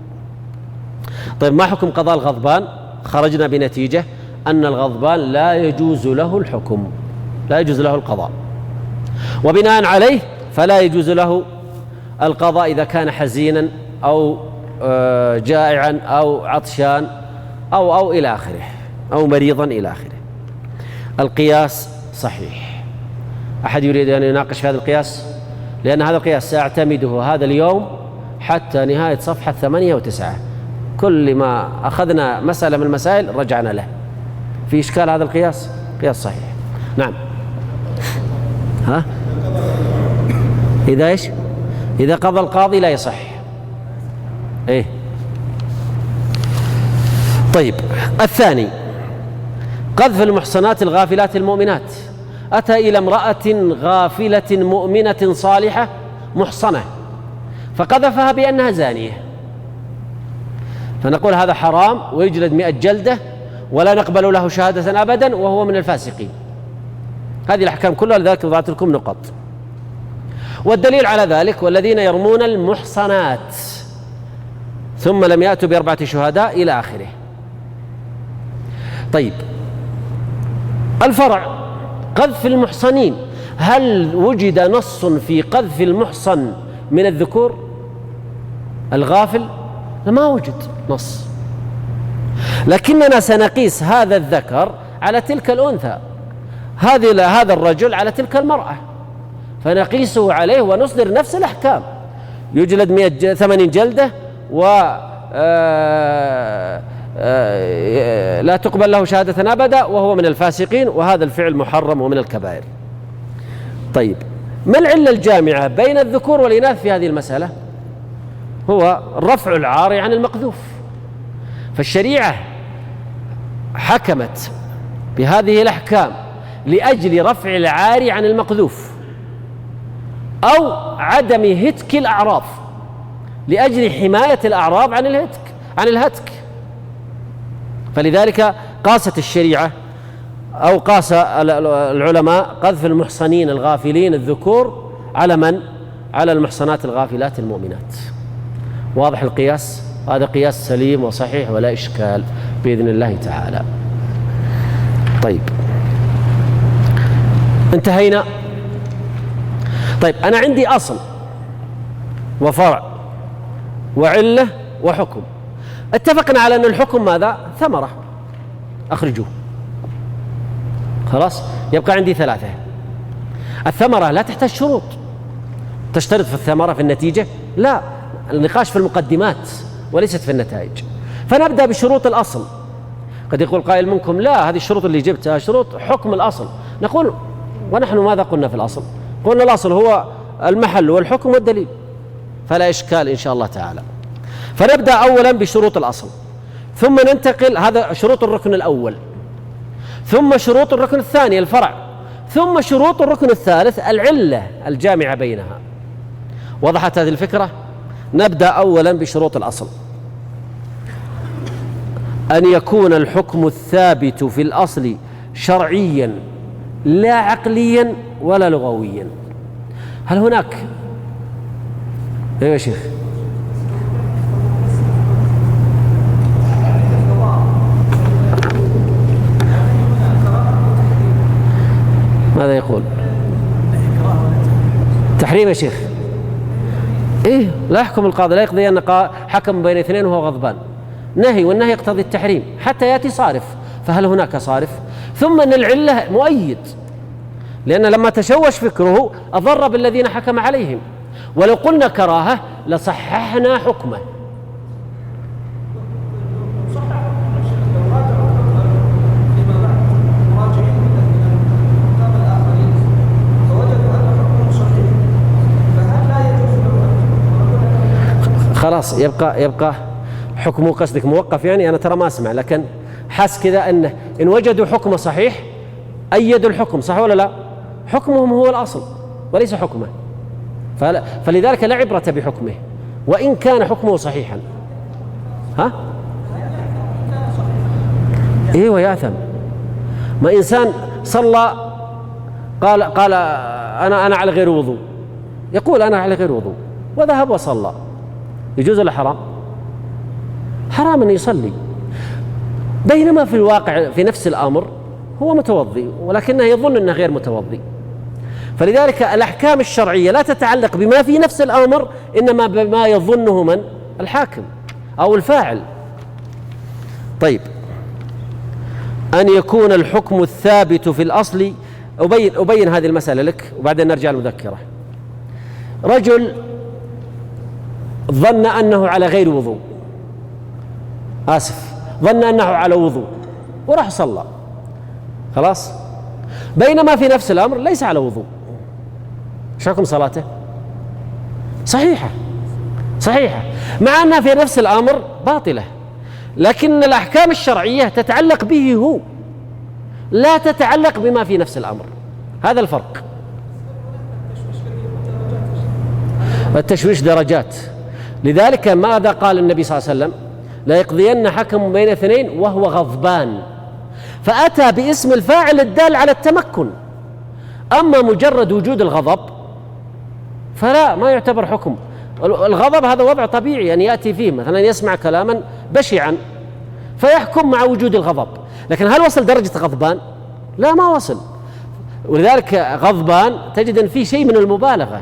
طيب، ما حكم قضاء الغضبان؟ خرجنا بنتيجة أن الغضبان لا يجوز له الحكم، لا يجوز له القضاء، وبناء عليه فلا يجوز له القضاء إذا كان حزينا أو جائعا أو عطشان أو إلى آخره، أو مريضا إلى آخره. القياس صحيح. أحد يريد أن يناقش في هذا القياس؟ لأن هذا القياس سأعتمده هذا اليوم حتى نهاية صفحة 8 و9. كل ما أخذنا مسألة من المسائل رجعنا له. في إشكال هذا القياس؟ قياس صحيح. نعم. ها؟ إذا إيش؟ إذا قضى القاضي لا يصح. إيه؟ طيب، الثاني قذف المحصنات الغافلات المؤمنات. أتى إلى امرأة غافلة مؤمنة صالحة محصنة فقذفها بأنها زانية، فنقول هذا حرام ويجلد 100 جلدة ولا نقبل له شهادة أبدا وهو من الفاسقين. هذه الأحكام كلها، لذلك وضعت لكم نقط. والدليل على ذلك: والذين يرمون المحصنات ثم لم يأتوا ب4 شهداء إلى آخره. طيب، الفرع قذف المحصنين، هل وجد نص في قذف المحصن من الذكور الغافل؟ ما وجد نص، لكننا سنقيس هذا الذكر على تلك الأنثى، هذا الرجل على تلك المرأة، فنقيسه عليه ونصدر نفس الأحكام. يجلد 180 جلدة لا تقبل له شهادة أبدا وهو من الفاسقين، وهذا الفعل محرم ومن الكبائر. طيب، ما العلة الجامعة بين الذكور والإناث في هذه المسألة؟ هو رفع العار عن المقذوف. فالشريعة حكمت بهذه الأحكام لأجل رفع العار عن المقذوف، أو عدم هتك الأعراض، لأجل حماية الأعراض عن الهتك. فلذلك قاست الشريعة أو قاس العلماء قذف المحصنين الغافلين الذكور على من؟ على المحصنات الغافلات المؤمنات. واضح القياس؟ هذا قياس سليم وصحيح ولا إشكال بإذن الله تعالى. طيب، انتهينا. طيب، أنا عندي أصل وفرع وعلة وحكم. اتفقنا على أن الحكم ماذا؟ ثمرة، أخرجوه. خلاص، يبقى عندي 3. الثمرة لا تحتاج شروط. تشترط في الثمرة في النتيجة؟ لا، النقاش في المقدمات وليست في النتائج. فنبدأ بشروط الأصل. قد يقول قائل منكم لا، هذه الشروط اللي جبتها شروط حكم الأصل. نقول ونحن ماذا قلنا في الأصل؟ قلنا الأصل هو المحل والحكم والدليل، فلا إشكال إن شاء الله تعالى. فنبدأ أولا بشروط الأصل، ثم ننتقل، هذا شروط الركن الأول، ثم شروط الركن الثاني الفرع، ثم شروط الركن الثالث العلة الجامعة بينها. وضحت هذه الفكرة؟ نبدأ أولا بشروط الأصل. أن يكون الحكم الثابت في الأصل شرعيا لا عقليا ولا لغويا. هل هناك ايوه يا شيخ ماذا يقول؟ تحريم يا شيخ. ايه لا يحكم القاضي، لا يقضي أن حكم بين اثنين وهو غضبان، نهي، والنهي يقتضي التحريم حتى يأتي صارف. فهل هناك صارف؟ ثم أن العلة مؤيد، لأن لما تشوش فكره أضر بالذين حكم عليهم، ولو قلنا كراهة لصححنا حكمه. خلاص يبقى حكمه. قصدك موقف يعني؟ أنا ترى ما أسمع، لكن حس كذا أنه إن وجدوا حكمه صحيح أيدوا الحكم، صح ولا لا؟ حكمهم هو الأصل وليس حكمه، فلذلك لا عبرة بحكمه وإن كان حكمه صحيحا. ها؟ إيه ويأثم. ما إنسان صلى قال أنا على غير وضوء، يقول أنا على غير وضوء وذهب وصلى، يجوز ولا حرام؟ حرام أن يصلي، بينما في الواقع في نفس الأمر هو متوضي ولكنه يظن أنه غير متوضي. فلذلك الأحكام الشرعية لا تتعلق بما في نفس الأمر، إنما بما يظنه من؟ الحاكم أو الفاعل. طيب، أن يكون الحكم الثابت في الأصل. أبين هذه المسألة لك وبعدين نرجع المذكرة. رجل ظن أنه على غير وضوء، ظن أنه على وضوء وراح صلى، خلاص، بينما في نفس الأمر ليس على وضوء. ايش حكم صلاته؟ صحيحة مع أنها في نفس الأمر باطلة، لكن الأحكام الشرعية تتعلق به هو، لا تتعلق بما في نفس الأمر. هذا الفرق. التشويش درجات. لذلك ماذا قال النبي صلى الله عليه وسلم؟ لا يقضين حكم بين اثنين وهو غضبان، فأتى باسم الفاعل الدال على التمكن. أما مجرد وجود الغضب فلا، ما يعتبر حكم. الغضب هذا وضع طبيعي أن يأتي فيه، مثلا يسمع كلاما بشعا فيحكم مع وجود الغضب، لكن هل وصل درجة غضبان؟ لا، ما وصل. ولذلك غضبان تجد أن فيه شيء من المبالغة.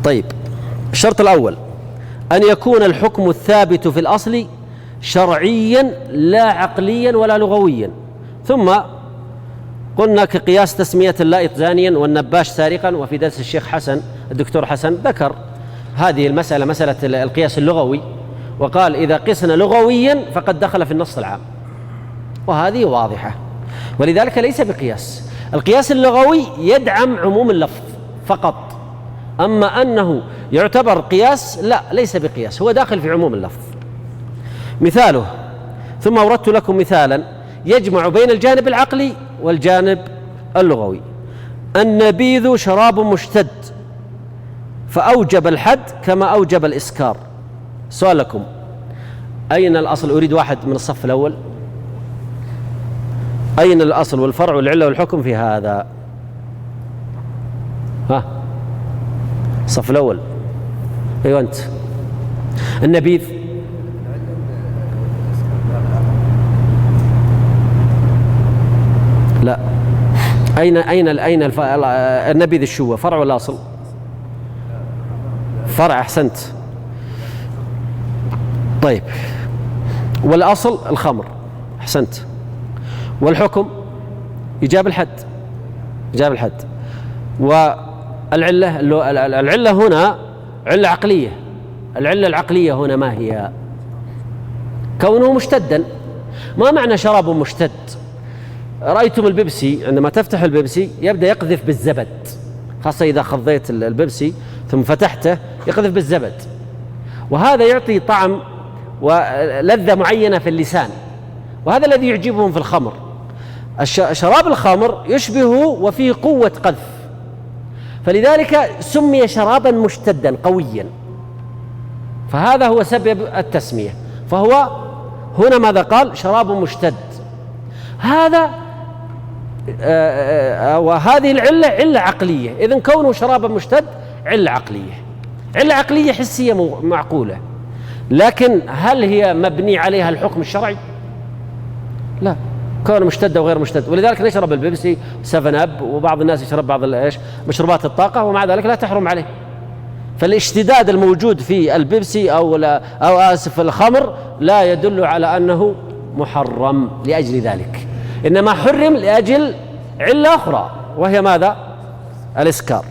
طيب، الشرط الأول أن يكون الحكم الثابت في الأصل شرعيا لا عقليا ولا لغويا. ثم قلنا كقياس تسمية اللائط زانيا والنباش سارقا. وفي درس الشيخ حسن الدكتور حسن ذكر هذه المسألة، مسألة القياس اللغوي، وقال إذا قسنا لغويا فقد دخل في النص العام، وهذه واضحة. ولذلك ليس بقياس. القياس اللغوي يدعم عموم اللفظ فقط، أما أنه يعتبر قياس لا، ليس بقياس، هو داخل في عموم اللفظ. مثاله، ثم أوردت لكم مثالا يجمع بين الجانب العقلي والجانب اللغوي. النبيذ شراب مشتد فأوجب الحد كما أوجب الإسكار. سؤال لكم، أين الأصل؟ أريد واحد من الصف الأول. أين الأصل والفرع والعلة والحكم في هذا؟ ها، الصف الأول. أيوة أنت. النبيذ لا، أين النبيذ الشوة، فرع ولا أصل؟ فرع، أحسنت. طيب، والأصل الخمر، أحسنت. والحكم إيجاب الحد، والعلة هنا علة عقلية. العلة العقلية هنا ما هي؟ كونه مشتدا. ما معنى شراب مشتد؟ رأيتم البيبسي عندما تفتح البيبسي يبدأ يقذف بالزبد، خاصة إذا خضيت البيبسي ثم فتحته يقذف بالزبد، وهذا يعطي طعم ولذة معينة في اللسان، وهذا الذي يعجبهم في الخمر. شراب الخمر يشبهه وفيه قوة قذف، فلذلك سمي شرابا مشتدا قويا، فهذا هو سبب التسمية. فهو هنا ماذا قال؟ شراب مشتد. هذا وهذه العلة علة عقلية، إذن كونه شرابا مشتد علة عقلية، علة عقلية حسية معقولة، لكن هل هي مبني عليها الحكم الشرعي؟ لا، كونه مشتد وغير مشتد. ولذلك نشرب البيبسي 7 أب، وبعض الناس يشرب بعض مشروبات الطاقة، ومع ذلك لا تحرم عليه. فالاشتداد الموجود في البيبسي أو الخمر لا يدل على أنه محرم لأجل ذلك، إنما حرم لأجل علة أخرى، وهي ماذا؟ الإسكار.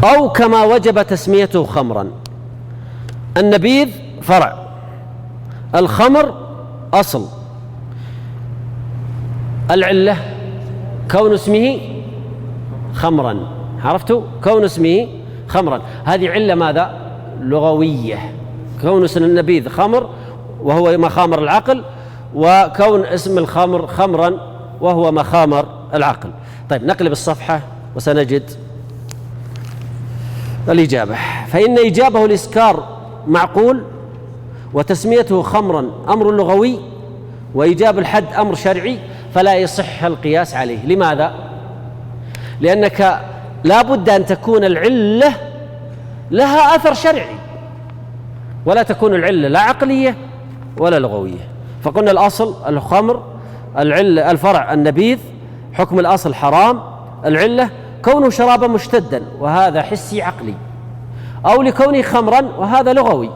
أو كما وجب تسميته خمرا. النبيذ فرع، الخمر أصل. العلة كون اسمه خمرا، عرفتوا؟ كون اسمه خمرا، هذه علة ماذا؟ لغوية. كون اسم النبيذ خمر وهو مخامر العقل، وكون اسم الخمر خمرا وهو مخامر العقل. طيب نقلب الصفحة وسنجد الإجابة. فإن إجابه الإسكار معقول، وتسميته خمرا أمر لغوي، وإيجاب الحد أمر شرعي، فلا يصح القياس عليه. لماذا؟ لأنك لا بد أن تكون العلة لها أثر شرعي، ولا تكون العلة لا عقلية ولا لغوية. فقلنا الأصل الخمر، العلة الفرع النبيذ، حكم الأصل حرام، العلة كونه شرابا مشتدا وهذا حسي عقلي، أو لكونه خمرا وهذا لغوي.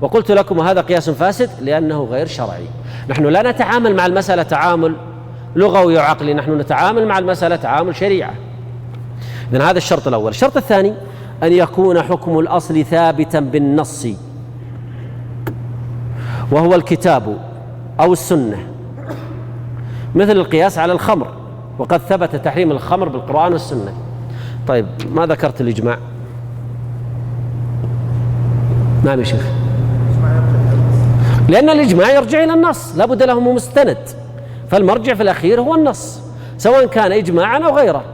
وقلت لكم هذا قياس فاسد لأنه غير شرعي. نحن لا نتعامل مع المسألة تعامل لغوي وعقلي، نحن نتعامل مع المسألة تعامل شريعة. إذن هذا الشرط الأول. الشرط الثاني أن يكون حكم الأصل ثابتا بالنص، وهو الكتاب أو السنة، مثل القياس على الخمر، وقد ثبت تحريم الخمر بالقرآن والسنة. طيب ما ذكرت الإجماع؟ نعم يا شيخ. لأن الإجماع يرجع إلى النص، لا بد له مستند، فالمرجع في الأخير هو النص، سواء كان إجماعا أو غيره.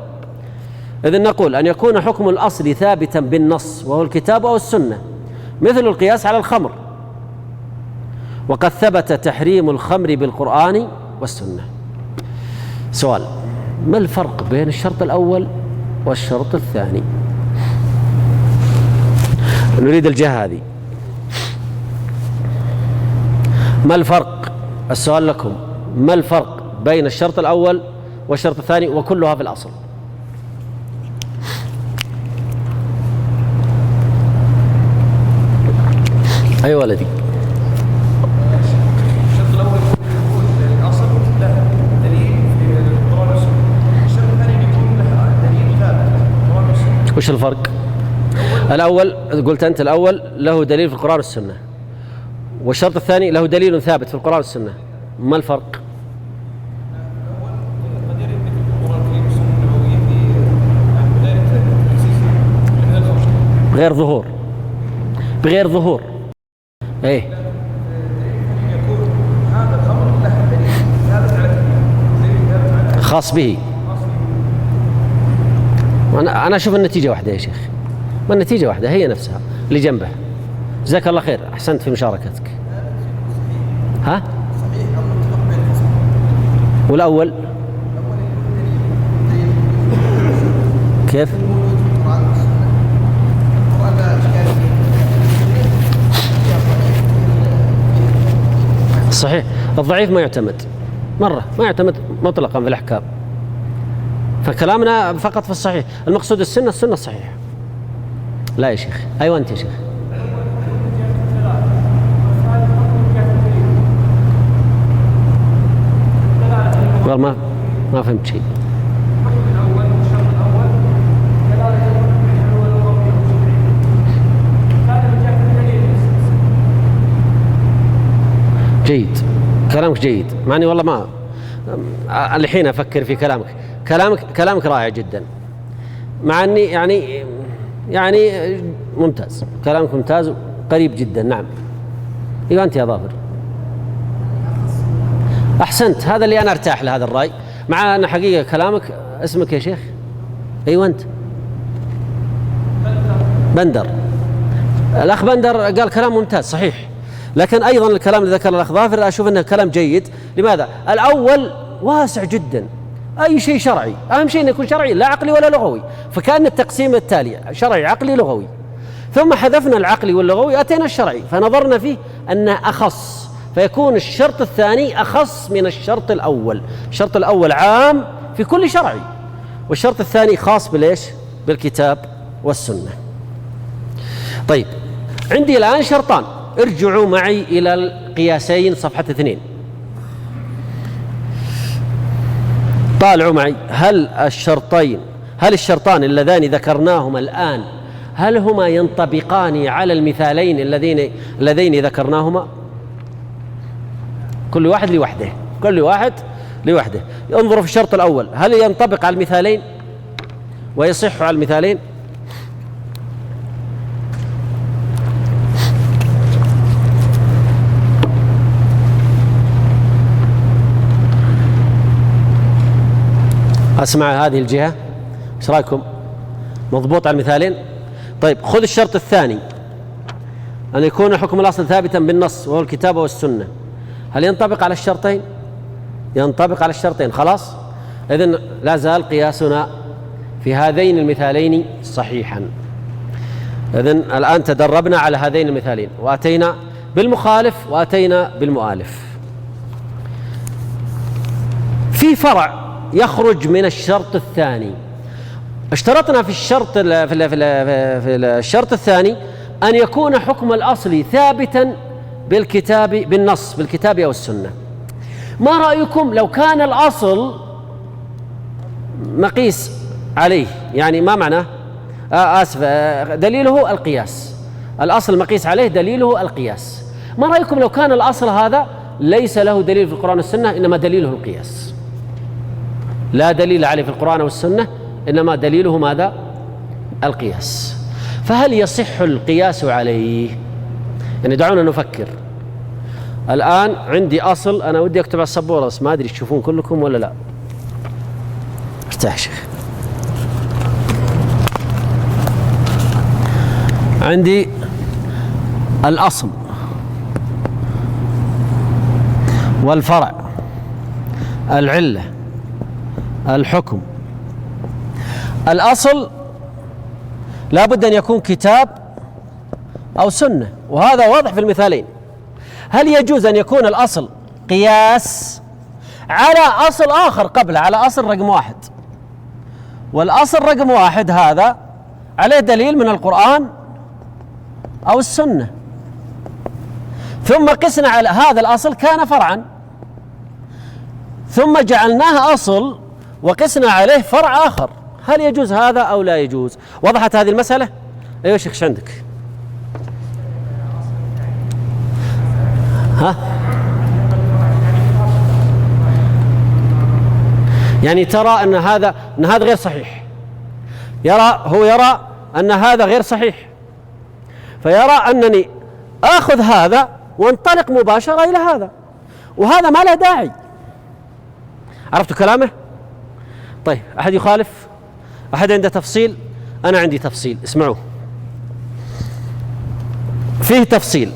إذن نقول أن يكون حكم الأصل ثابتا بالنص، وهو الكتاب أو السنة، مثل القياس على الخمر، وقد ثبت تحريم الخمر بالقرآن والسنة. سؤال: ما الفرق بين الشرط الأول والشرط الثاني؟ نريد الجهة هذه. ما الفرق؟ السؤال لكم: ما الفرق بين الشرط الأول والشرط الثاني وكلها في الأصل؟ أي ولدي. الشرط الأول يكون الأصل له دليل في القرآن والسنة، الشرط الثاني يكون له دليل ثابت في القرآن والسنة. وش الفرق؟ الأول قلت أنت الأول له دليل في القرآن والسنة، والشرط الثاني له دليل ثابت في القرآن والسنة، ما الفرق؟ الأول قد يرد في القرآن الكريم والسنة النبوية بذلك من الخمر غير ظهور، بغير ظهور. ايه يكون هذا الخمر له دليل ثابت على خاص به. أنا أشوف النتيجة واحدة يا شيخ، ما النتيجة واحدة هي نفسها اللي جنبه. جزاك الله خير، أحسنت في مشاركتك. ها؟ والأول كيف؟ صحيح، الضعيف ما يعتمد مرة، ما يعتمد مطلقا في الأحكام، فكلامنا فقط في الصحيح. المقصود السنة الصحيحة. لا يا شيخ. أيوة أنت يا شيخ. والله ما فهمت شيء. جيد، كلامك جيد، مع اني والله ما الحين افكر في كلامك. كلامك رائع جدا، مع اني يعني ممتاز، كلامك ممتاز قريب جدا. نعم، ايوه انت يا ظافر احسنت، هذا اللي انا ارتاح لهذا الراي، مع ان حقيقه كلامك. اسمك يا شيخ؟ ايوه انت بندر. الاخ بندر قال كلام ممتاز صحيح، لكن ايضا الكلام اللي ذكره الاخ ظافر اشوف انه كلام جيد. لماذا؟ الاول واسع جدا، اي شيء شرعي اهم شيء انه يكون شرعي لا عقلي ولا لغوي، فكان التقسيم التالي شرعي عقلي لغوي، ثم حذفنا العقلي واللغوي اتينا الشرعي، فنظرنا فيه انه اخص، فيكون الشرط الثاني اخص من الشرط الاول. الشرط الاول عام في كل شرعي، والشرط الثاني خاص بالايش؟ بالكتاب والسنه. طيب، عندي الان شرطان، ارجعوا معي الى القياسين صفحه 2. طالعوا معي، هل الشرطان اللذان ذكرناهما الآن هل هما ينطبقان على المثالين اللذين ذكرناهما؟ كل واحد لوحده. انظروا في الشرط الأول، هل ينطبق على المثالين ويصح على المثالين؟ أسمع هذه الجهة، ايش رايكم؟ مضبوط على المثالين؟ طيب، خذ الشرط الثاني، أن يكون حكم الأصل ثابتا بالنص وهو الكتاب والسنة. هل ينطبق على الشرطين؟ ينطبق على الشرطين، خلاص. إذن لا زال قياسنا في هذين المثالين صحيحا. إذن الآن تدربنا على هذين المثالين، وأتينا بالمخالف وأتينا بالمؤالف. في فرع يخرج من الشرط الثاني، اشترطنا في الشرط الثاني أن يكون حكم الأصل ثابتا بالنص بالكتاب أو السنة. ما رأيكم لو كان الأصل مقيس عليه؟ يعني ما معناه؟ دليله القياس، الأصل مقيس عليه دليله القياس. ما رأيكم لو كان الأصل هذا ليس له دليل في القرآن والسنة، إنما دليله القياس؟ لا دليل عليه في القرآن والسنة، إنما دليله ماذا؟ القياس. فهل يصح القياس عليه؟ يعني دعونا نفكر. الآن عندي أصل، أنا ودي أكتب على السبورة بس ما أدري تشوفون كلكم ولا لا. ارتاح شيخ. عندي الأصل والفرع، العلة، الحكم. الأصل لا بد أن يكون كتاب أو سنة، وهذا واضح في المثالين. هل يجوز أن يكون الأصل قياس على أصل آخر قبله، على أصل رقم 1، والأصل رقم 1 هذا عليه دليل من القرآن أو السنة، ثم قسنا على هذا الأصل كان فرعا، ثم جعلناه أصل وقسنا عليه فرع آخر، هل يجوز هذا أو لا يجوز؟ وضحت هذه المسألة؟ أيوة شيخ، ايش عندك؟ ها؟ يعني ترى أن هذا غير صحيح، يرى أن هذا غير صحيح، فيرى أنني آخذ هذا وانطلق مباشرة إلى هذا، وهذا ما له داعي. عرفتوا كلامه؟ طيب، أحد يخالف؟ أحد عنده تفصيل؟ أنا عندي تفصيل، اسمعوه. فيه تفصيل: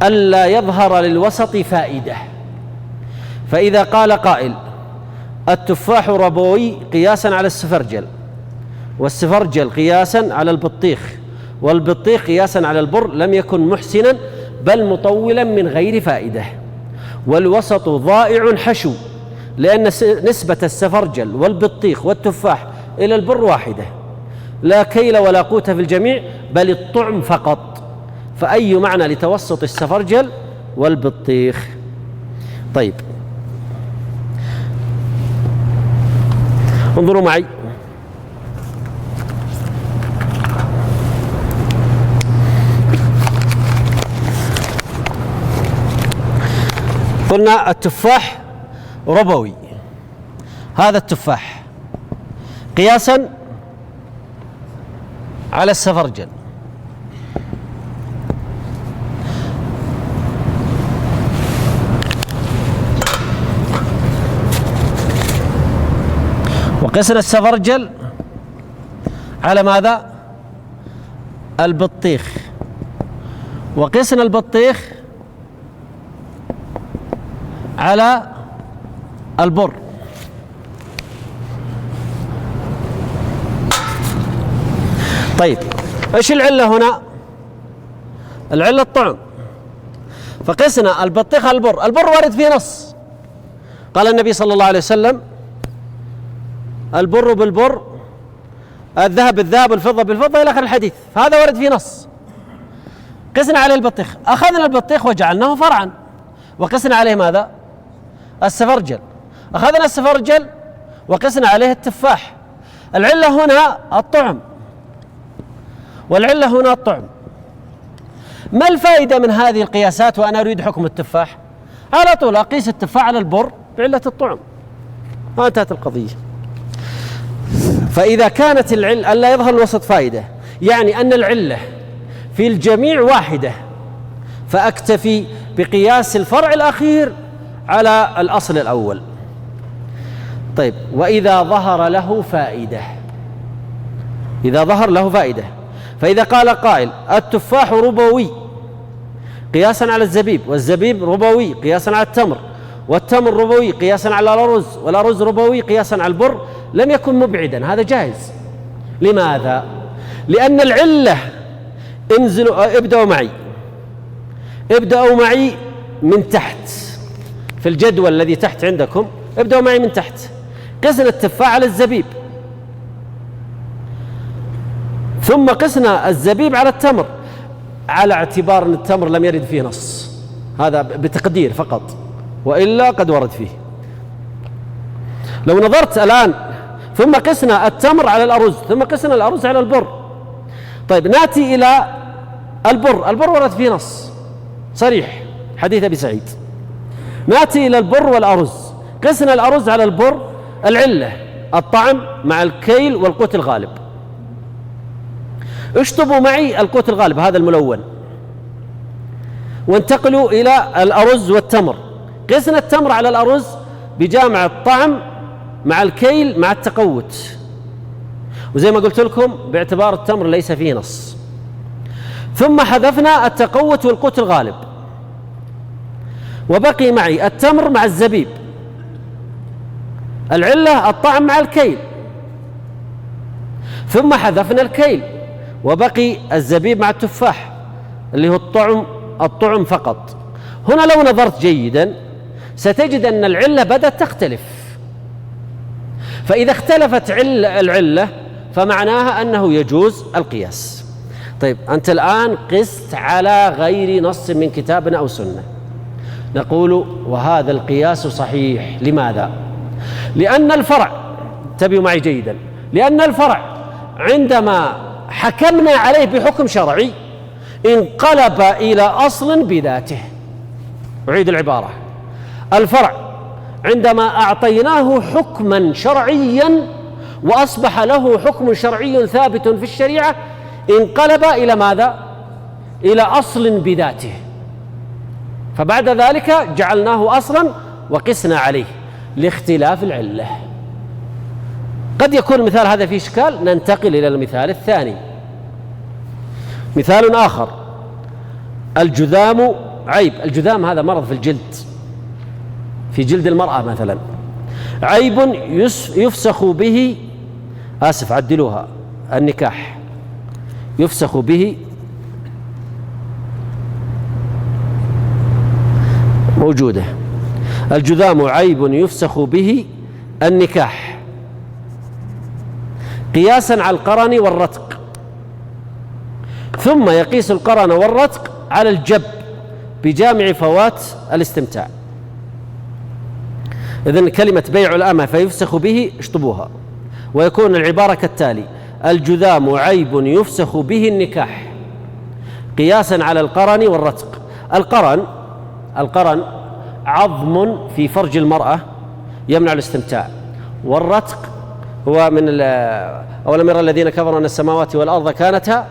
ألا يظهر للوسط فائدة. فإذا قال قائل: التفاح ربوي قياسا على السفرجل، والسفرجل قياسا على البطيخ، والبطيخ قياسا على البر، لم يكن محسنا بل مطولا من غير فائدة، والوسط ضائع حشو، لأن نسبة السفرجل والبطيخ والتفاح إلى البر واحدة، لا كيل ولا قوت في الجميع بل الطعم فقط، فأي معنى لتوسط السفرجل والبطيخ؟ طيب، انظروا معي. قلنا التفاح ربوي، هذا التفاح قياسا على السفرجل. وقسنا السفرجل على ماذا؟ البطيخ. وقسنا البطيخ على البر. طيب ايش العلة هنا؟ العلة الطعم. فقسنا البطيخ على البر. البر وارد فيه نص، قال النبي صلى الله عليه وسلم: البر بالبر، الذهب بالذهب، والفضة بالفضة، إلى آخر الحديث. فهذا ورد فيه نص. قسنا عليه البطيخ، أخذنا البطيخ وجعلناه فرعا، وقسنا عليه ماذا؟ السفرجل. أخذنا السفرجل وقسنا عليه التفاح. العلة هنا الطعم، والعلة هنا الطعم. ما الفائدة من هذه القياسات وأنا أريد حكم التفاح؟ على طول أقيس التفاح على البر بعلة الطعم، وانتهت القضية. فإذا كانت العلة ألا يظهر الوسط فائدة، يعني أن العلة في الجميع واحدة، فأكتفي بقياس الفرع الأخير على الأصل الأول. طيب، وإذا ظهر له فائدة، إذا ظهر له فائدة، فإذا قال قائل: التفاح ربوي قياسا على الزبيب، والزبيب ربوي قياسا على التمر، والتمر ربوي قياسا على الأرز، والأرز ربوي قياسا على البر، لم يكن مبعدا، هذا جائز. لماذا؟ لأن العلة، انزلوا ابدأوا معي من تحت في الجدول الذي تحت عندكم، ابدأوا معي من تحت. قسنا التفاح على الزبيب، ثم قسنا الزبيب على التمر، على اعتبار أن التمر لم يرد فيه نص، هذا بتقدير فقط، وإلا قد ورد فيه. لو نظرت الآن، ثم قسنا التمر على الأرز، ثم قسنا الأرز على البر. طيب، نأتي إلى البر. البر ورد فيه نص صريح، حديث أبي سعيد. نأتي إلى البر والأرز، قسنا الأرز على البر. العلة الطعم مع الكيل والقوت الغالب. اشطبوا معي القوت الغالب، هذا الملون، وانتقلوا إلى الأرز والتمر. قسنا التمر على الأرز بجامع الطعم مع الكيل مع التقوت، وزي ما قلت لكم باعتبار التمر ليس فيه نص. ثم حذفنا التقوت والقوت الغالب، وبقي معي التمر مع الزبيب. العلة الطعم مع الكيل، ثم حذفنا الكيل، وبقي الزبيب مع التفاح اللي هو الطعم فقط. هنا لو نظرت جيدا ستجد أن العلة بدأت تختلف. فإذا اختلفت العلة فمعناها أنه يجوز القياس. طيب، أنت الآن قست على غير نص من كتاب أو سنة، نقول وهذا القياس صحيح. لماذا؟ لأن الفرع، انتبهوا معي جيدا، لأن الفرع عندما حكمنا عليه بحكم شرعي انقلب إلى أصل بذاته. أعيد العبارة: الفرع عندما أعطيناه حكما شرعيا وأصبح له حكم شرعي ثابت في الشريعة، انقلب إلى ماذا؟ إلى أصل بذاته. فبعد ذلك جعلناه أصلا وقسنا عليه لاختلاف العلة. قد يكون المثال هذا فيه إشكال، ننتقل إلى المثال الثاني. مثال آخر: الجذام عيب. الجذام هذا مرض في الجلد، في جلد المرأة مثلا، عيب يفسخ به، عدلوها، النكاح يفسخ به، موجودة. الجذام عيب يفسخ به النكاح قياسا على القرن والرتق، ثم يقيس القرن والرتق على الجب بجامع فوات الاستمتاع. إذن كلمة بيع الأمة فيفسخ به اشطبوها، ويكون العبارة كالتالي: الجذام عيب يفسخ به النكاح قياسا على القرن والرتق. القرن عظم في فرج المرأة يمنع الاستمتاع، والرتق هو من أولم يرى الذين كفروا أن السماوات والأرض كانتا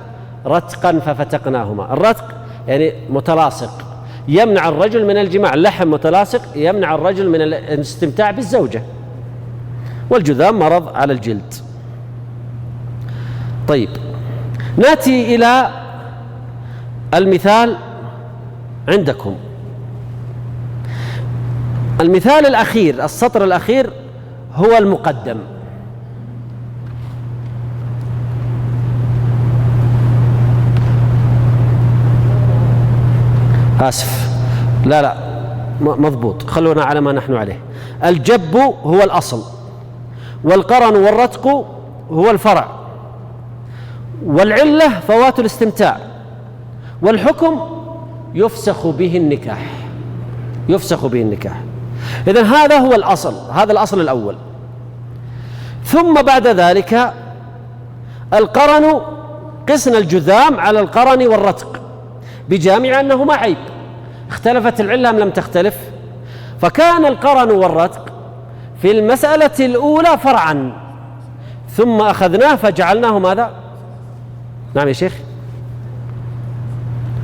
رتقا ففتقناهما. الرتق يعني متلاصق، يمنع الرجل من الجماع، اللحم متلاصق يمنع الرجل من الاستمتاع بالزوجة. والجذام مرض على الجلد. طيب، نأتي إلى المثال عندكم. المثال الأخير، السطر الأخير هو المقدم. آسف، لا مضبوط، خلونا على ما نحن عليه. الجب هو الأصل، والقرن والرتق هو الفرع، والعلة فوات الاستمتاع، والحكم يفسخ به النكاح، يفسخ به النكاح. إذن هذا هو الأصل، هذا الأصل الأول. ثم بعد ذلك القرن، قسنا الجذام على القرن والرتق بجامع أنهما عيب. اختلفت العلة أم لم تختلف؟ فكان القرن والرتق في المسألة الأولى فرعا، ثم أخذناه فجعلناه ماذا؟ نعم يا شيخ،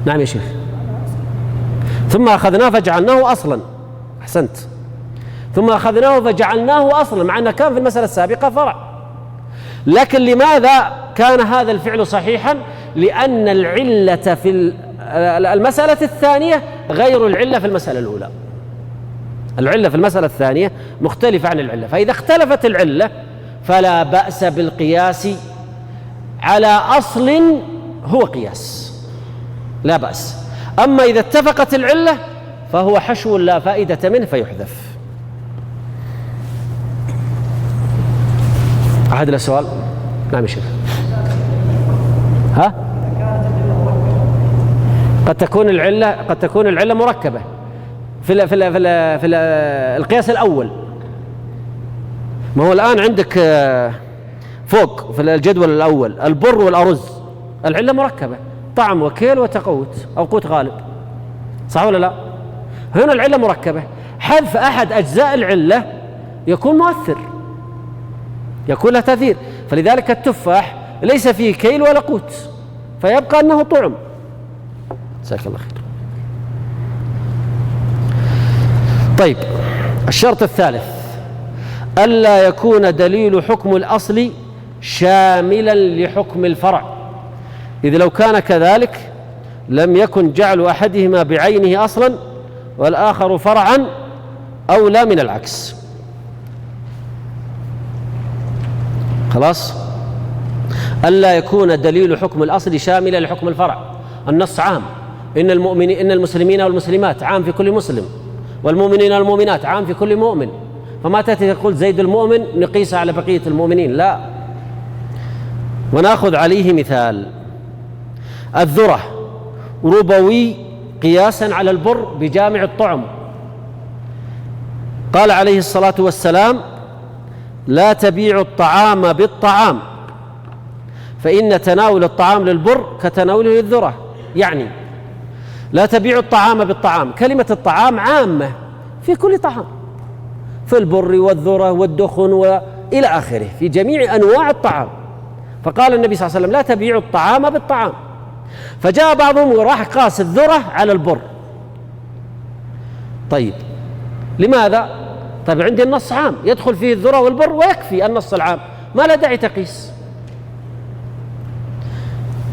نعم يا شيخ، ثم أخذناه فجعلناه أصلا. أحسنت، ثم أخذناه فجعلناه أصلا، مع أنه كان في المسألة السابقة فرع. لكن لماذا كان هذا الفعل صحيحا؟ لأن العلة في المسألة الثانية غير العلة في المسألة الأولى. العلة في المسألة الثانية مختلفة عن العلة، فإذا اختلفت العلة فلا بأس بالقياس على أصل هو قياس، لا بأس. أما إذا اتفقت العلة فهو حشو لا فائدة منه فيحذف. أحد السؤال؟ نعم يا شيخ. ها؟ قد تكون العلة مركبة في القياس الأول. ما هو الآن عندك فوق في الجدول الأول البر والأرز، العلة مركبة، طعم وكيل وتقوت أو قوت غالب، صح ولا لا؟ هنا العلة مركبة، حذف أحد أجزاء العلة يكون مؤثر، يكون له تأثير. فلذلك التفاح ليس فيه كيل ولا قوت، فيبقى أنه طعم. جزاك الله خير. طيب، الشرط الثالث ألا يكون دليل حكم الأصل شاملا لحكم الفرع، إذ لو كان كذلك لم يكن جعل أحدهما بعينه أصلا والآخر فرعا أولى من العكس. خلاص، ألا يكون دليل حكم الأصل شاملا لحكم الفرع. النص عام، إن المسلمين والمسلمات عام في كل مسلم، والمؤمنين والمؤمنات عام في كل مؤمن. فما تأتي تقول زيد المؤمن نقيس على بقية المؤمنين، لا. ونأخذ عليه مثال: الذرة ربوي قياسا على البر بجامع الطعم. قال عليه الصلاة والسلام: لا تبيع الطعام بالطعام، فإن تناول الطعام للبر كتناوله للذرة. يعني لا تبيع الطعام بالطعام، كلمة الطعام عامة في كل طعام، في البر والذرة والدخن وإلى آخره، في جميع أنواع الطعام. فقال النبي صلى الله عليه وسلم: لا تبيع الطعام بالطعام. فجاء بعضهم وراح قاس الذرة على البر. طيب، لماذا؟ طيب، عندي النص عام يدخل فيه الذرة والبر ويكفي النص العام، ما لا داعي تقيس.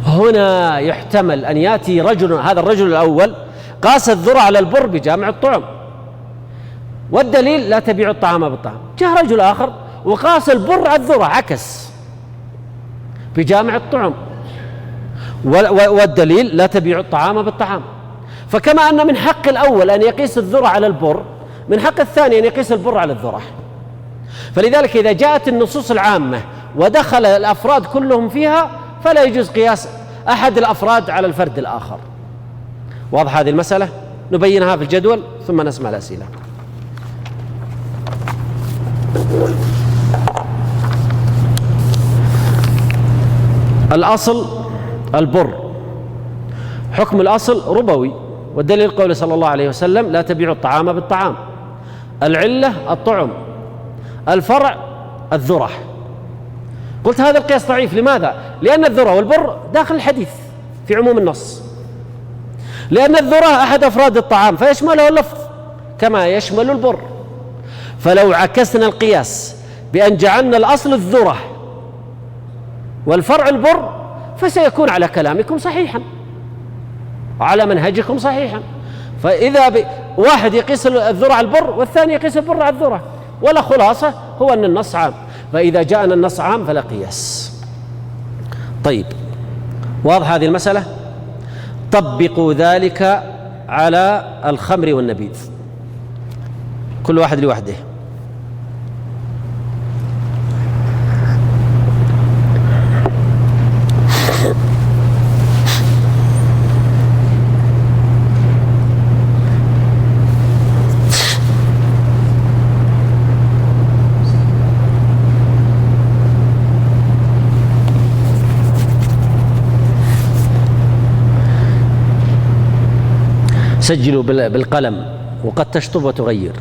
هنا يحتمل أن يأتي رجل، هذا الرجل الأول قاس الذرة على البر بجامع الطعم، والدليل لا تبيع الطعام بالطعام. جاء رجل آخر وقاس البر على الذرة، عكس، بجامع الطعم، والدليل لا تبيع الطعام بالطعام. فكما أن من حق الأول أن يقيس الذرة على البر، من حق الثاني أن يقيس البر على الذرة. فلذلك إذا جاءت النصوص العامة ودخل الأفراد كلهم فيها فلا يجوز قياس أحد الأفراد على الفرد الآخر. واضح هذه المسألة؟ نبينها في الجدول ثم نسمع الأسئلة. الأصل البر، حكم الأصل ربوي والدليل قوله صلى الله عليه وسلم: لا تبيعوا الطعام بالطعام. العلة الطعم، الفرع الذرة. قلت هذا القياس ضعيف. لماذا؟ لأن الذرة والبر داخل الحديث في عموم النص، لأن الذرة أحد أفراد الطعام فيشمله اللفظ كما يشمل البر. فلو عكسنا القياس بأن جعلنا الأصل الذرة والفرع البر فسيكون على كلامكم صحيحا وعلى منهجكم صحيحا. فإذا واحد يقيس الذرة على البر والثاني يقيس البر على الذرة، ولا خلاصة هو أن النص عام. فإذا جاءنا النص عام فلا قياس. طيب، واضح هذه المسألة؟ طبقوا ذلك على الخمر والنبيذ، كل واحد لوحده. سجلوا بالقلم وقد تشطب وتغير.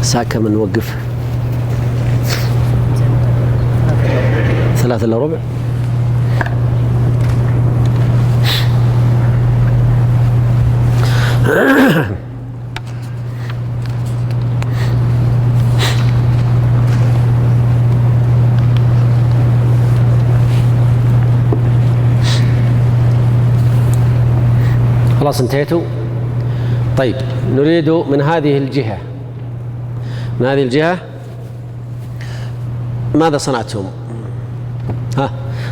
ساعة كم نوقف؟ 3:15. خلاص انتهيتوا؟ طيب، نريد من هذه الجهة ماذا صنعتم؟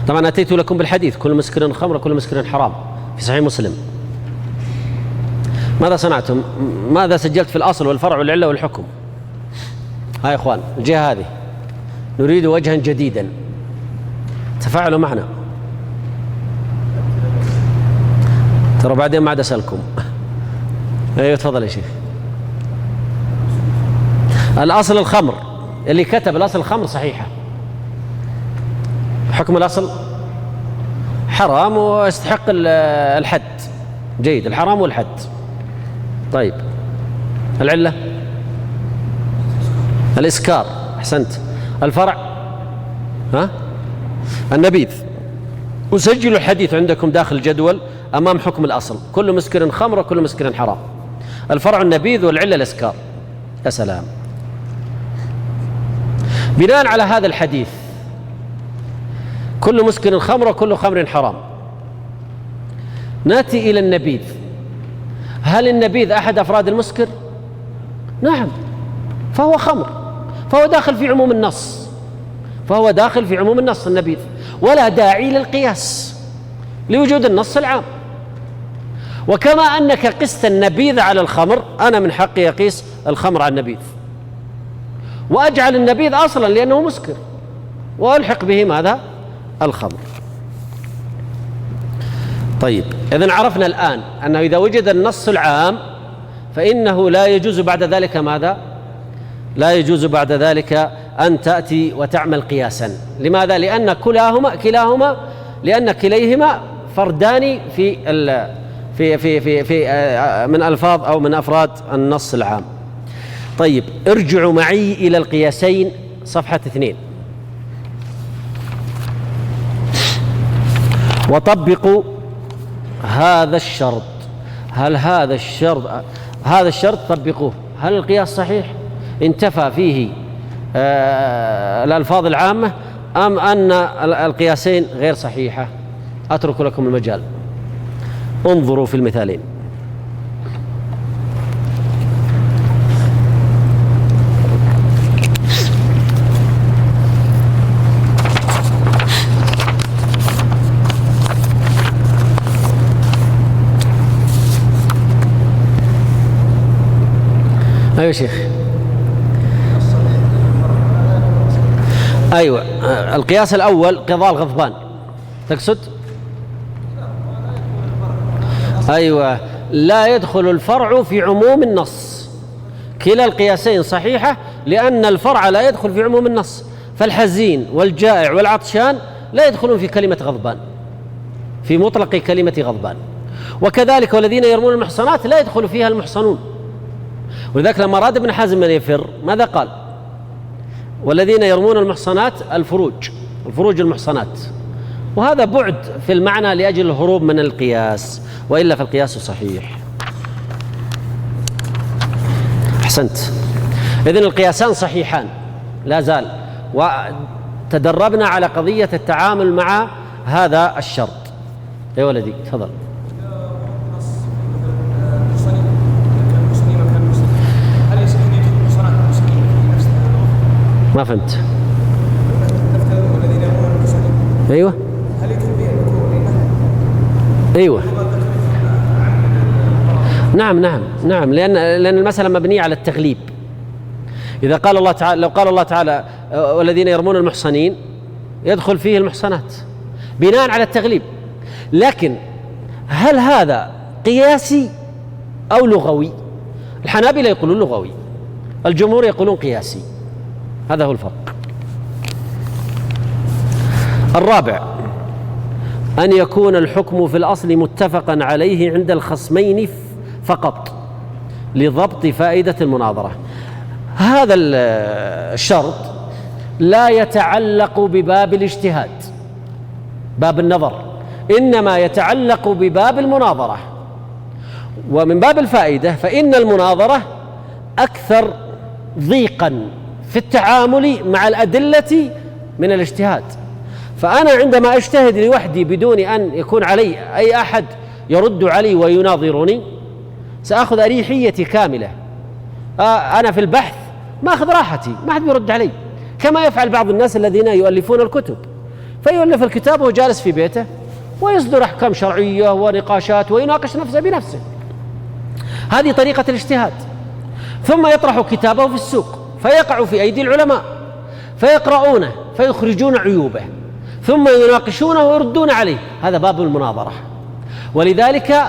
طبعا أتيت لكم بالحديث: كل مسكر خمر كل مسكر حرام، في صحيح مسلم. ماذا صنعتم؟ ماذا سجلت في الأصل والفرع والعلة والحكم؟ يا إخوان، الجهة هذه نريد وجها جديدا، تفاعلوا معنا. ترى بعدين ما عاد أسألكم. أيوة تفضل يا شيخ. الأصل الخمر، اللي كتب الأصل الخمر صحيحة، حكم الأصل حرام ويستحق الحد. جيد، الحرام والحد. طيب، العلة الإسكار، أحسنت. الفرع النبيذ. وسجلوا الحديث عندكم داخل الجدول أمام حكم الأصل: كل مسكر خمر وكل مسكر حرام. الفرع النبيذ والعلة الإسكار. يا سلام. بناء على هذا الحديث: كل مسكر خمر وكل خمر حرام، نأتي إلى النبيذ. هل النبيذ أحد أفراد المسكر؟ نعم، فهو خمر، فهو داخل في عموم النص النبيذ، ولا داعي للقياس لوجود النص العام. وكما أنك قست النبيذ على الخمر، أنا من حقي أقيس الخمر على النبيذ، وأجعل النبيذ أصلا لأنه مسكر، وألحق به ماذا؟ الخمر. طيب، إذن عرفنا الآن أنه إذا وجد النص العام فإنه لا يجوز بعد ذلك ماذا؟ لا يجوز بعد ذلك أن تأتي وتعمل قياسا. لماذا؟ لأن كليهما فردان في من ألفاظ أو من أفراد النص العام. طيب، ارجعوا معي إلى القياسين، صفحة 2، وطبقوا هذا الشرط. هل هذا الشرط طبقوه؟ هل القياس صحيح انتفى فيه الألفاظ العامة، أم أن القياسين غير صحيحة؟ أترك لكم المجال، انظروا في المثالين. أيوة شيخ. أيوة. القياس الأول قضاء الغضبان تقصد؟ أيوة. لا يدخل الفرع في عموم النص. كلا القياسين صحيحة لأن الفرع لا يدخل في عموم النص، فالحزين والجائع والعطشان لا يدخلون في كلمة غضبان، في مطلق كلمة غضبان. وكذلك والذين يرمون المحصنات لا يدخل فيها المحصنون. ولذلك لما أراد ابن حزم أن يفر ماذا قال؟ والذين يرمون المحصنات الفروج المحصنات. وهذا بعد في المعنى لأجل الهروب من القياس، وإلا فالقياس صحيح. أحسنت. إذن القياسان صحيحان لا زال، وتدربنا على قضية التعامل مع هذا الشرط. يا ولدي تفضل. ما فهمت. أيوة. أيوة. نعم لأن المسألة مبنية على التغليب. إذا قال الله تعالى، لو قال الله تعالى والذين يرمون المحصنين يدخل فيه المحصنات بناء على التغليب. لكن هل هذا قياسي أو لغوي؟ الحنابلة يقولون لغوي، الجمهور يقولون قياسي. هذا هو الفرق. الرابع أن يكون الحكم في الأصل متفقا عليه عند الخصمين فقط لضبط فائدة المناظرة. هذا الشرط لا يتعلق بباب الاجتهاد، باب النظر، إنما يتعلق بباب المناظرة. ومن باب الفائدة فإن المناظرة أكثر ضيقا في التعامل مع الأدلة من الاجتهاد. فأنا عندما أجتهد لوحدي بدون أن يكون علي أي أحد يرد علي ويناظرني سأخذ أريحيتي كاملة. أنا في البحث ما أخذ راحتي، ما حد بيرد علي، كما يفعل بعض الناس الذين يؤلفون الكتب، فيؤلف الكتاب وهو جالس في بيته ويصدر أحكام شرعية ونقاشات ويناقش نفسه بنفسه. هذه طريقة الاجتهاد. ثم يطرح كتابه في السوق فيقع في أيدي العلماء فيقرؤونه فيخرجون عيوبه ثم يناقشونه ويردون عليه. هذا باب المناظرة. ولذلك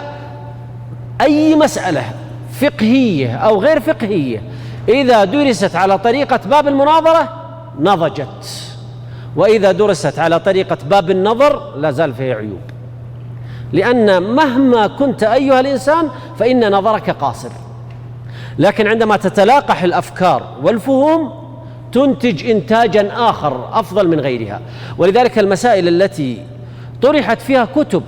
أي مسألة فقهية أو غير فقهية إذا درست على طريقة باب المناظرة نضجت، وإذا درست على طريقة باب النظر لا زال فيها عيوب، لأن مهما كنت أيها الإنسان فإن نظرك قاصر. لكن عندما تتلاقح الأفكار والفهوم تنتج إنتاجا آخر أفضل من غيرها. ولذلك المسائل التي طرحت فيها كتب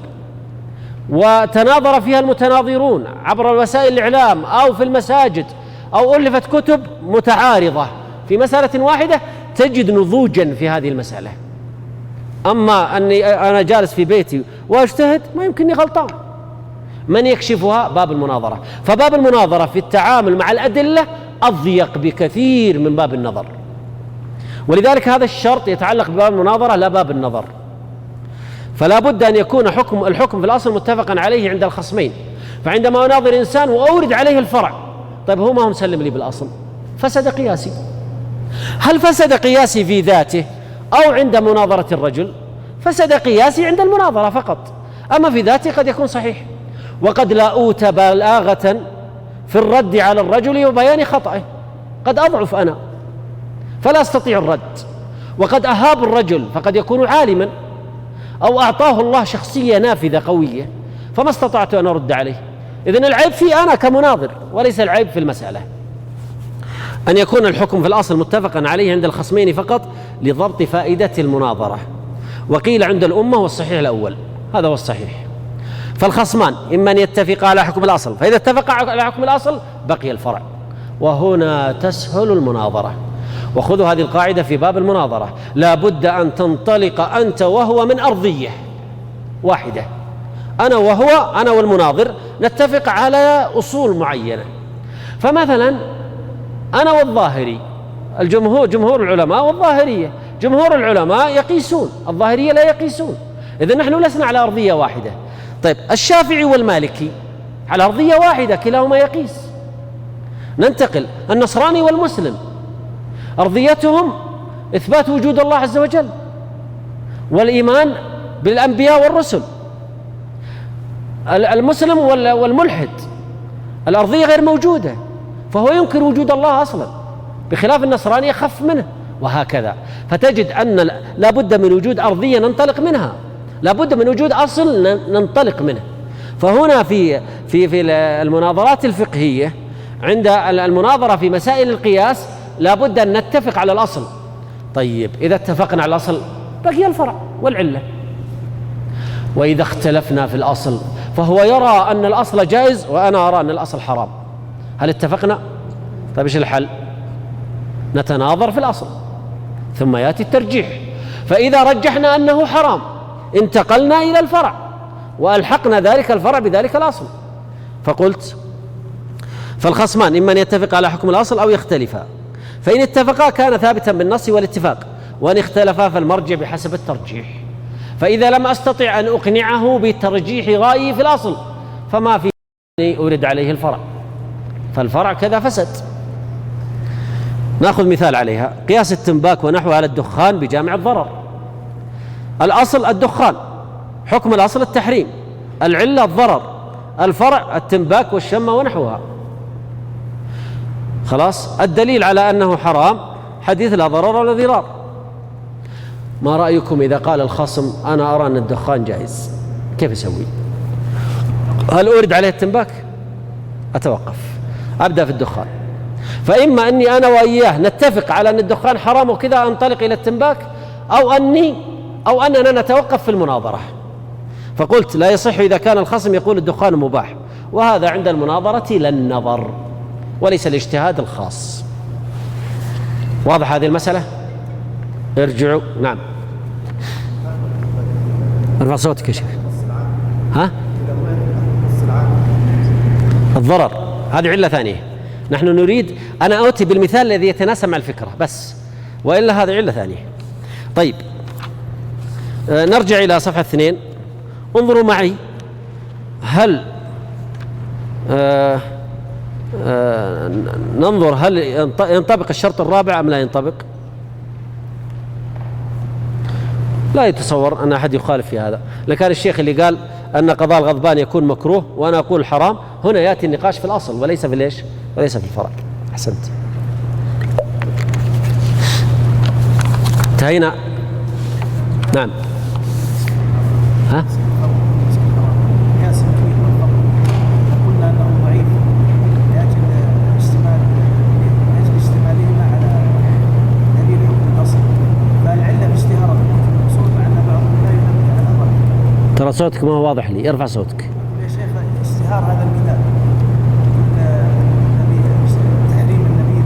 وتناظر فيها المتناظرون عبر وسائل الإعلام أو في المساجد أو ألفت كتب متعارضة في مسألة واحدة تجد نضوجا في هذه المسألة. أما أني أنا جالس في بيتي وأجتهد ما يمكنني غلطان. من يكشفها؟ باب المناظرة. فباب المناظرة في التعامل مع الأدلة أضيق بكثير من باب النظر، ولذلك هذا الشرط يتعلق بباب المناظرة لا باب النظر. فلا بد أن يكون الحكم في الأصل متفقا عليه عند الخصمين. فعندما أناظر إنسان وأورد عليه الفرع، طيب هو ما هو مسلم لي بالأصل، فسد قياسي. هل فسد قياسي في ذاته أو عند مناظرة الرجل؟ فسد قياسي عند المناظرة فقط، أما في ذاته قد يكون صحيح. وقد لا أوتى بلاغة في الرد على الرجل وبيان خطأه، قد أضعف أنا فلا أستطيع الرد، وقد أهاب الرجل فقد يكون عالما أو أعطاه الله شخصية نافذة قوية فما استطعت أن أرد عليه. إذن العيب في أنا كمناظر وليس العيب في المسألة. أن يكون الحكم في الأصل متفقا عليه عند الخصمين فقط لضبط فائدة المناظرة. وقيل عند الأمة والصحيح الأول، هذا هو الصحيح. فالخصمان إما أن يتفقا على حكم الأصل، فإذا اتفقا على حكم الأصل بقي الفرع، وهنا تسهل المناظرة. وخذوا هذه القاعدة في باب المناظرة، لا بد أن تنطلق أنت وهو من أرضية واحدة. أنا وهو، أنا والمناظر نتفق على أصول معينة. فمثلا أنا والظاهري، جمهور العلماء والظاهرية، جمهور العلماء يقيسون، الظاهرية لا يقيسون، إذن نحن لسنا على أرضية واحدة. طيب الشافعي والمالكي على أرضية واحدة كلاهما يقيس. ننتقل النصراني والمسلم أرضيتهم إثبات وجود الله عز وجل والإيمان بالأنبياء والرسل. المسلم والملحد الأرضية غير موجودة، فهو ينكر وجود الله أصلا، بخلاف النصراني أخف منه، وهكذا. فتجد أن لا بد من وجود أرضية ننطلق منها، لا بد من وجود أصل ننطلق منه. فهنا في المناظرات الفقهية، عند المناظرة في مسائل القياس لا بد أن نتفق على الأصل. طيب إذا اتفقنا على الأصل بقي الفرع والعلة. وإذا اختلفنا في الأصل فهو يرى أن الأصل جائز وأنا أرى أن الأصل حرام، هل اتفقنا؟ طيب إيش الحل؟ نتناظر في الأصل ثم يأتي الترجيح. فإذا رجحنا أنه حرام انتقلنا إلى الفرع وألحقنا ذلك الفرع بذلك الأصل. فقلت فالخصمان إما أن يتفق على حكم الأصل أو يختلفا، فإن اتفقا كان ثابتا بالنص والاتفاق، وإن اختلفا فالمرجع بحسب الترجيح. فإذا لم أستطع أن أقنعه بترجيح رأيي في الأصل فما في أورد عليه الفرع، فالفرع كذا فسد. نأخذ مثال عليها: قياس التنباك ونحوه على الدخان بجامع الضرر. الأصل الدخان، حكم الأصل التحريم، العلة الضرر، الفرع التنباك والشمة ونحوها. خلاص، الدليل على أنه حرام حديث لا ضرر ولا ضرار. ما رأيكم إذا قال الخصم أنا أرى أن الدخان جائز، كيف أسوي؟ هل أورد عليه التنباك؟ أتوقف، أبدأ في الدخان. فإما أني أنا وإياه نتفق على أن الدخان حرام وكذا أنطلق إلى التنباك، أو أننا نتوقف في المناظرة. فقلت لا يصح إذا كان الخصم يقول الدخان مباح، وهذا عند المناظرة للنظر وليس الاجتهاد الخاص. واضح هذه المسألة؟ ارجعوا. نعم، ارفع صوتك يا شيخ. ها؟ الضرر هذه علة ثانية، نحن نريد أنا أتي بالمثال الذي يتناسب مع الفكرة بس، وإلا هذه علة ثانية. طيب، نرجع إلى صفحة 2. انظروا معي، هل ننظر هل ينطبق الشرط الرابع أم لا ينطبق؟ لا يتصور أن أحد يخالف في هذا. لكان الشيخ اللي قال أن قضاء الغضبان يكون مكروه وأنا أقول حرام، هنا يأتي النقاش في الأصل وليس في ليش؟ وليس في الفرع. أحسنت. انتهينا. نعم. ها؟ قلنا انه ضعيف لاجل اشتمالهما على دليل حكم الاصل، فالعله باشتهار المقصود مع ان بعضهم لا ينبه على الضعف. ترى صوتك ما هو واضح لي، ارفع صوتك. يا شيخ اشتهار هذا المثال تحريم النبيذ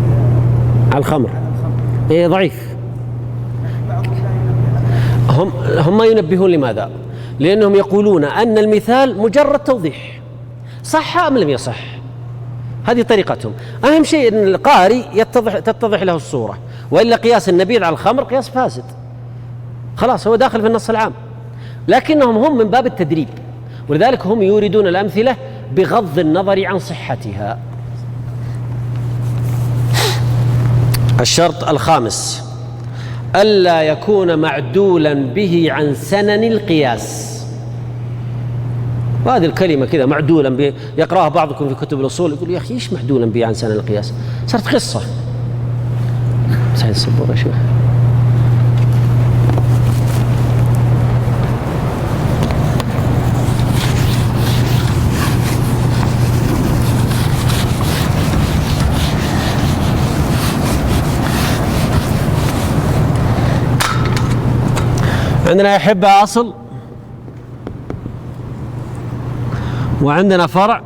على الخمر ايه ضعيف. بعضهم لا ينبه على هم ينبهون لماذا؟ لأنهم يقولون أن المثال مجرد توضيح، صح أم لم يصح، هذه طريقتهم. أهم شيء أن القارئ تتضح له الصورة، وإلا قياس النبيذ على الخمر قياس فاسد، خلاص هو داخل في النص العام. لكنهم هم من باب التدريب، ولذلك هم يوردون الأمثلة بغض النظر عن صحتها. الشرط الخامس ألا يكون معدولا به عن سنن القياس. وهذه الكلمة كذا معدولا به يقرأها بعضكم في كتب الأصول، يقول يا أخي إيش معدولا به عن سنن القياس؟ صارت قصة. سعيد الصبور يا شيخ. عندنا أحبة أصل، وعندنا فرع،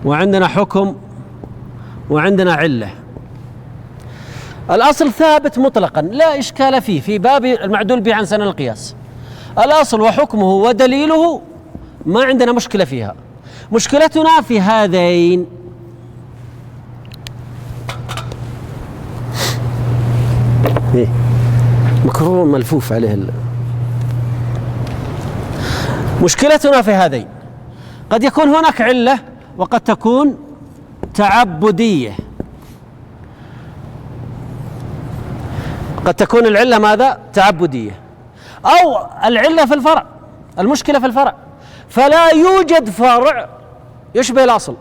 وعندنا حكم، وعندنا علة. الأصل ثابت مطلقا لا إشكال فيه في باب المعدول به عن سنن القياس. الأصل وحكمه ودليله ما عندنا مشكلة فيها. مشكلتنا في هذين. مكرون ملفوف عليه مشكلتنا في هذين. قد يكون هناك علة وقد تكون تعبدية. قد تكون العلة ماذا؟ تعبدية، أو العلة في الفرع، المشكلة في الفرع، فلا يوجد فرع يشبه الأصل.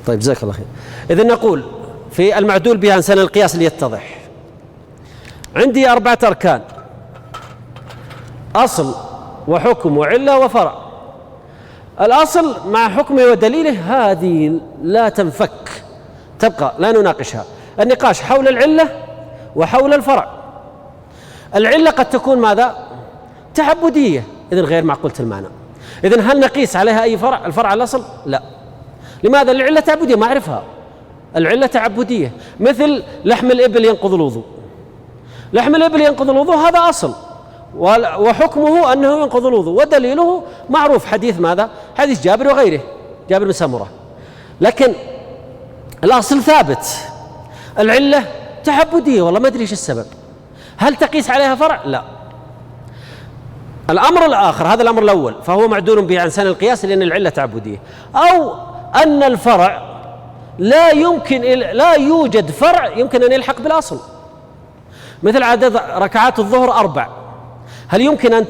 طيب جزاك الله خير. إذن نقول في المعدول به عن سنن القياس ليتضح، عندي 4 أركان: أصل وحكم وعلة وفرع. الأصل مع حكمه ودليله هذه لا تنفك، تبقى لا نناقشها. النقاش حول العلة وحول الفرع. العلة قد تكون ماذا؟ تعبدية، إذن غير معقولة المعنى. إذن هل نقيس عليها أي فرع؟ الفرع على الأصل؟ لا. لماذا؟ العلة تعبدية، ما أعرفها. العلة تعبدية، مثل لحم الإبل ينقض الوضوء. لحم الإبل ينقض الوضوء هذا أصل، وحكمه أنه ينقض الوضوء، ودليله معروف، حديث ماذا؟ حديث جابر وغيره، جابر بن سمرة. لكن الأصل ثابت، العلة تعبدية، والله ما أدري إيش السبب. هل تقيس عليها فرع؟ لا. الأمر الآخر، هذا الأمر الأول، فهو معدول به عن سنن القياس لأن العلة تعبدية، أو أن الفرع لا يوجد فرع يمكن أن يلحق بالأصل، مثل عدد ركعات الظهر 4. هل يمكن أن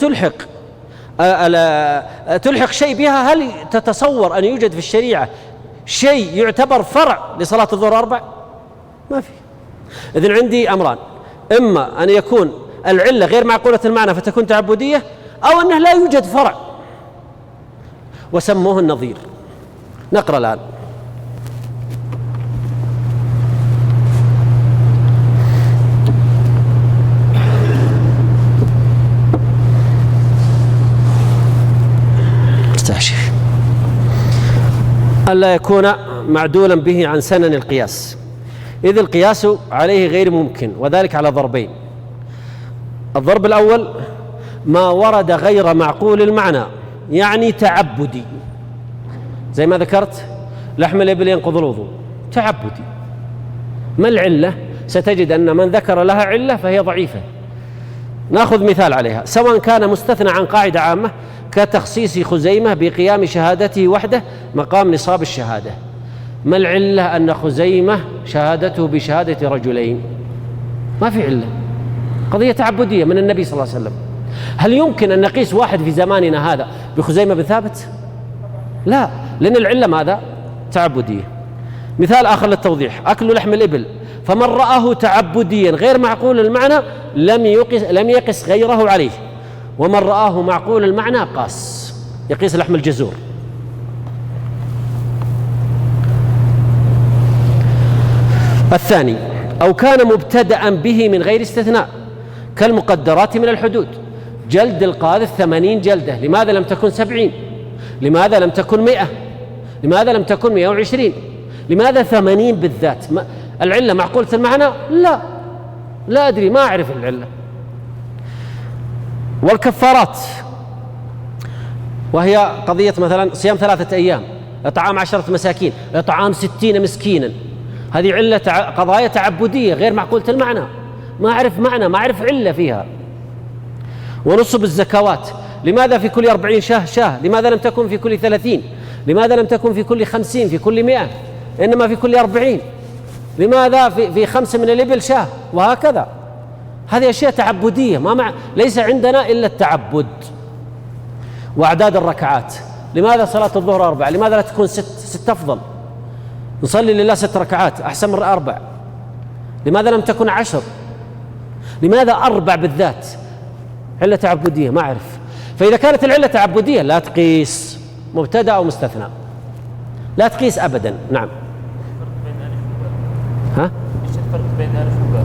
تلحق شيء بها؟ هل تتصور أن يوجد في الشريعة شيء يعتبر فرع لصلاة الظهر 4؟ ما في. إذن عندي أمران: إما أن يكون العلة غير معقولة المعنى فتكون تعبدية، أو أنه لا يوجد فرع وسموه النظير. نقرأ الآن: ألا يكون معدولا به عن سنن القياس، إذ القياس عليه غير ممكن، وذلك على ضربين. الضرب الأول: ما ورد غير معقول المعنى، يعني تعبدي، زي ما ذكرت لحم الإبل ينقض الوضوء، تعبدي. ما العلة؟ ستجد أن من ذكر لها علة فهي ضعيفة. نأخذ مثال عليها: سواء كان مستثنى عن قاعدة عامة كتخصيص خزيمة بقيام شهادته وحده مقام نصاب الشهادة. ما العلة أن خزيمة شهادته بشهادة رجلين؟ ما في علة، قضية تعبدية من النبي صلى الله عليه وسلم. هل يمكن أن نقيس واحد في زماننا هذا بخزيمة بن ثابت؟ لا، لأن العلة ماذا؟ تعبدية. مثال آخر للتوضيح: أكل لحم الإبل، فمن رآه تعبديا غير معقول المعنى لم يقس غيره عليه، ومن رآه معقول المعنى قاس، يقيس لحم الجزور. الثاني: أو كان مبتدأ به من غير استثناء كالمقدرات من الحدود، جلد القاذف 80 جلدة، لماذا لم تكن 70؟ لماذا لم تكن 100؟ لماذا لم تكن 120؟ لماذا 80 بالذات؟ العلة معقولة المعنى؟ لا أدري، ما أعرف العلة. والكفارات، وهي قضية مثلا صيام 3 أيام، إطعام 10 مساكين، إطعام 60 مسكينا، هذه علة قضايا تعبدية غير معقولة المعنى، ما أعرف معنى، ما أعرف علة فيها. ونصب الزكوات، لماذا في كل 40 شاه؟ لماذا لم تكن في كل 30؟ لماذا لم تكن في كل 50؟ في كل 100؟ إنما في كل 40؟ لماذا في 5 من الإبل شاه؟ وهكذا. هذه أشياء تعبدية، ليس عندنا إلا التعبد. وأعداد الركعات، لماذا صلاة الظهر 4؟ لماذا لا تكون 6 أفضل؟ نصلي لله 6 ركعات أحسن من 4. لماذا لم تكن 10؟ لماذا 4 بالذات؟ علة تعبدية، ما أعرف. فإذا كانت العلة تعبدية لا تقيس مبتدأ أو مستثنى، لا تقيس أبدا. نعم. ها؟ ايش الفرق بين ألف وباء؟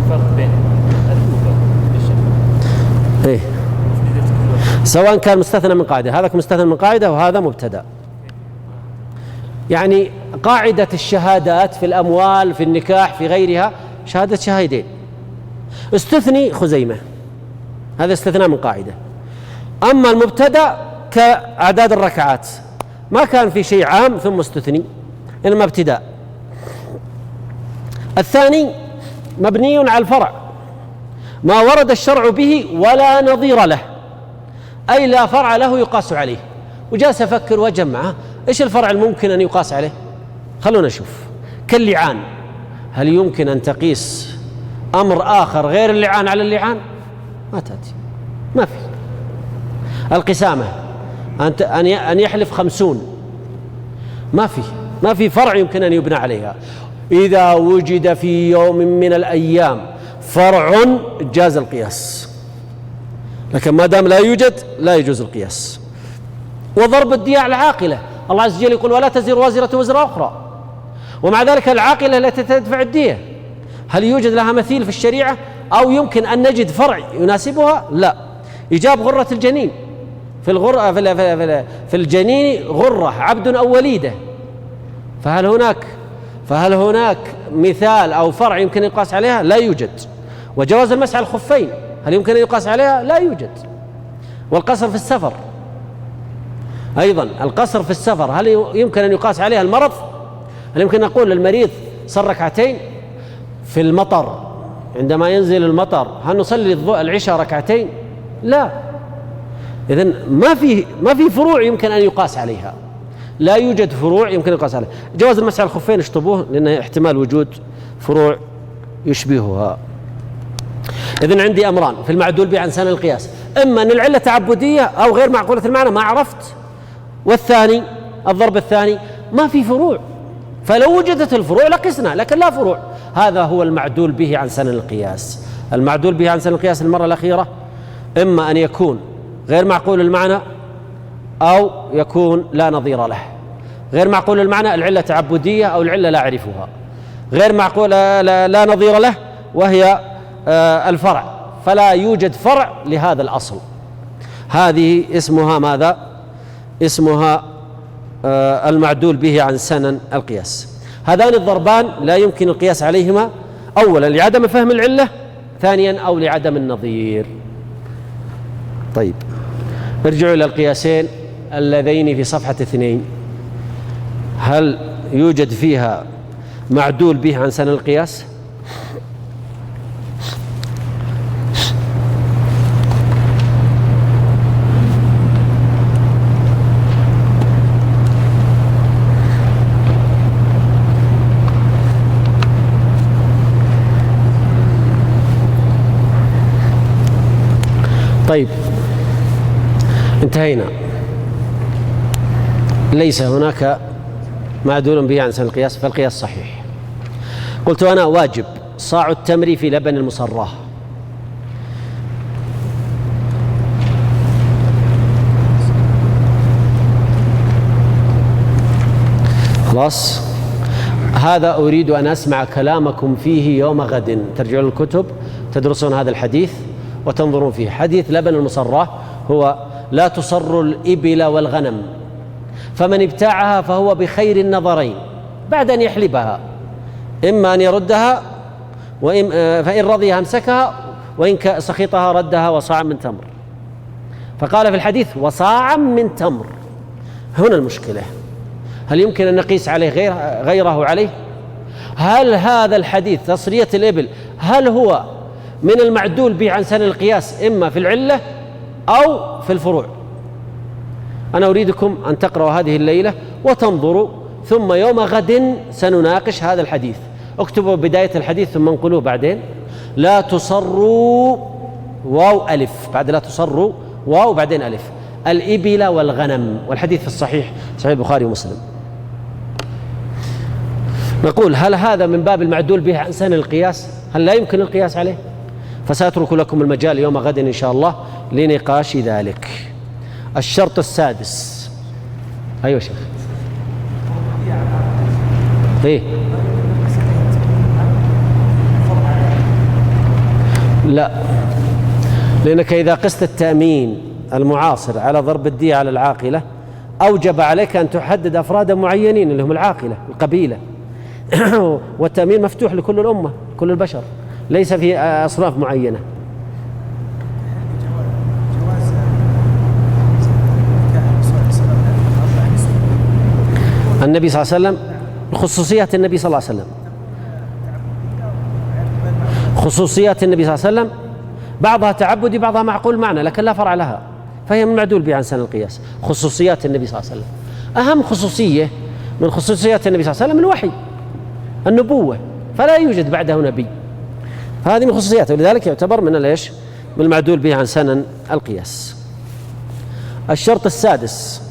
الفرق بين ألف وباء. إيه. سواء كان مستثنى من قاعدة، هذا مستثنى من قاعدة وهذا مبتدأ. يعني قاعدة الشهادات في الأموال، في النكاح، في غيرها، شهادة شاهدين. استثني خزيمة، هذا استثناء من قاعدة. أما المبتدأ كأعداد الركعات، ما كان في شيء عام ثم استثني، إنما ابتداء. الثاني مبني على الفرع، ما ورد الشرع به ولا نظير له، أي لا فرع له يقاس عليه. وجالس أفكر وأجمع إيش الفرع الممكن أن يقاس عليه. خلونا نشوف. كاللعان، هل يمكن أن تقيس أمر آخر غير اللعان على اللعان؟ ما تأتي، ما في. القسامة أن يحلف 50، ما في فرع يمكن أن يبنى عليها. إذا وجد في يوم من الأيام فرع جاز القياس، لكن ما دام لا يوجد لا يجوز القياس. وضرب الدية العاقلة، الله عز وجل يقول ولا تزر وازرة وزر أخرى، ومع ذلك العاقلة التي تدفع الدية هل يوجد لها مثيل في الشريعة أو يمكن أن نجد فرع يناسبها؟ لا. إيجاب غرة الجنين، في الجنين غرة عبد أو وليدة، فهل هناك مثال أو فرع يمكن أن يقاس عليها؟ لا يوجد. وجواز المسح على الخفين هل يمكن أن يقاس عليها؟ لا يوجد. والقصر في السفر أيضا، القصر في السفر هل يمكن أن يقاس عليها المرض؟ هل يمكن أن نقول للمريض صل ركعتين في المطر عندما ينزل المطر؟ هل نصلي العشاء ركعتين؟ لا. إذن ما في فروع يمكن أن يقاس عليها، لا يوجد فروع يمكن أن يقاس عليها. جواز المسح على الخفين اشطبوه لأنه احتمال وجود فروع يشبهها. إذن عندي أمران في المعدول به عن سنن القياس، إما أن العلة تعبدية أو غير معقولة المعنى ما عرفت، والثاني الضرب الثاني ما في فروع، فلو وجدت الفروع لقسنا، لكن لا فروع. هذا هو المعدول به عن سنن القياس. المعدول به عن سنن القياس المرة الأخيرة إما أن يكون غير معقول المعنى أو يكون لا نظير له. غير معقول المعنى العلة تعبدية أو العلة لا أعرفها، غير معقول لا نظير له وهي الفرع، فلا يوجد فرع لهذا الأصل. هذه اسمها ماذا؟ اسمها المعدول به عن سنن القياس. هذان الضربان لا يمكن القياس عليهما، أولا لعدم فهم العلة، ثانيا أو لعدم النظير. طيب ارجعوا إلى القياسين اللذين في صفحة 2، هل يوجد فيها معدول به عن سنن القياس؟ طيب انتهينا، ليس هناك معدول به عن سنن القياس، فالقياس صحيح. قلت أنا واجب صاع التمر في لبن المصراه. خلاص، هذا أريد أن أسمع كلامكم فيه يوم غد. ترجعون الكتب تدرسون هذا الحديث وتنظرون فيه. حديث لبن المصراه هو لا تصر الإبل والغنم، فمن ابتاعها فهو بخير النظرين بعد أن يحلبها، إما أن يردها فإن رضي أمسكها وإن سخطها ردها وصاعا من تمر. فقال في الحديث وصاعا من تمر. هنا المشكلة، هل يمكن أن نقيس عليه غيره عليه؟ هل هذا الحديث تصرية الإبل هل هو من المعدول به عن سنن القياس إما في العلة أو في الفروع؟ أنا أريدكم أن تقرأوا هذه الليلة وتنظروا، ثم يوم غد سنناقش هذا الحديث. اكتبوا بداية الحديث ثم انقلوه بعدين. لا تصروا واو ألف، بعد لا تصروا واو بعدين ألف، الإبل والغنم، والحديث في الصحيح صحيح البخاري ومسلم. نقول هل هذا من باب المعدول به عن سنن القياس؟ هل لا يمكن القياس عليه؟ فسأترك لكم المجال يوم غد إن شاء الله لنقاش ذلك. الشرط السادس. أيوة شيخ. إيه؟ لا، لأنك إذا قست التأمين المعاصر على ضرب الدية على العاقلة أوجب عليك أن تحدد أفرادا معينين اللي هم العاقلة القبيلة والتأمين مفتوح لكل الأمة كل البشر، ليس في أصناف معينة. النبي صلى الله عليه وسلم، خصوصيات النبي صلى الله عليه وسلم، خصوصيات النبي صلى الله عليه وسلم بعضها تعبدي بعضها معقول معنى لكن لا فرع لها، فهي من معدول به عن سنن القياس. خصوصيات النبي صلى الله عليه وسلم، أهم خصوصية من خصوصيات النبي صلى الله عليه وسلم الوحي، النبوة، فلا يوجد بعده نبي. هذه من خصوصياته، ولذلك يعتبر من الايش؟ من المعدول به عن سنن القياس. الشرط السادس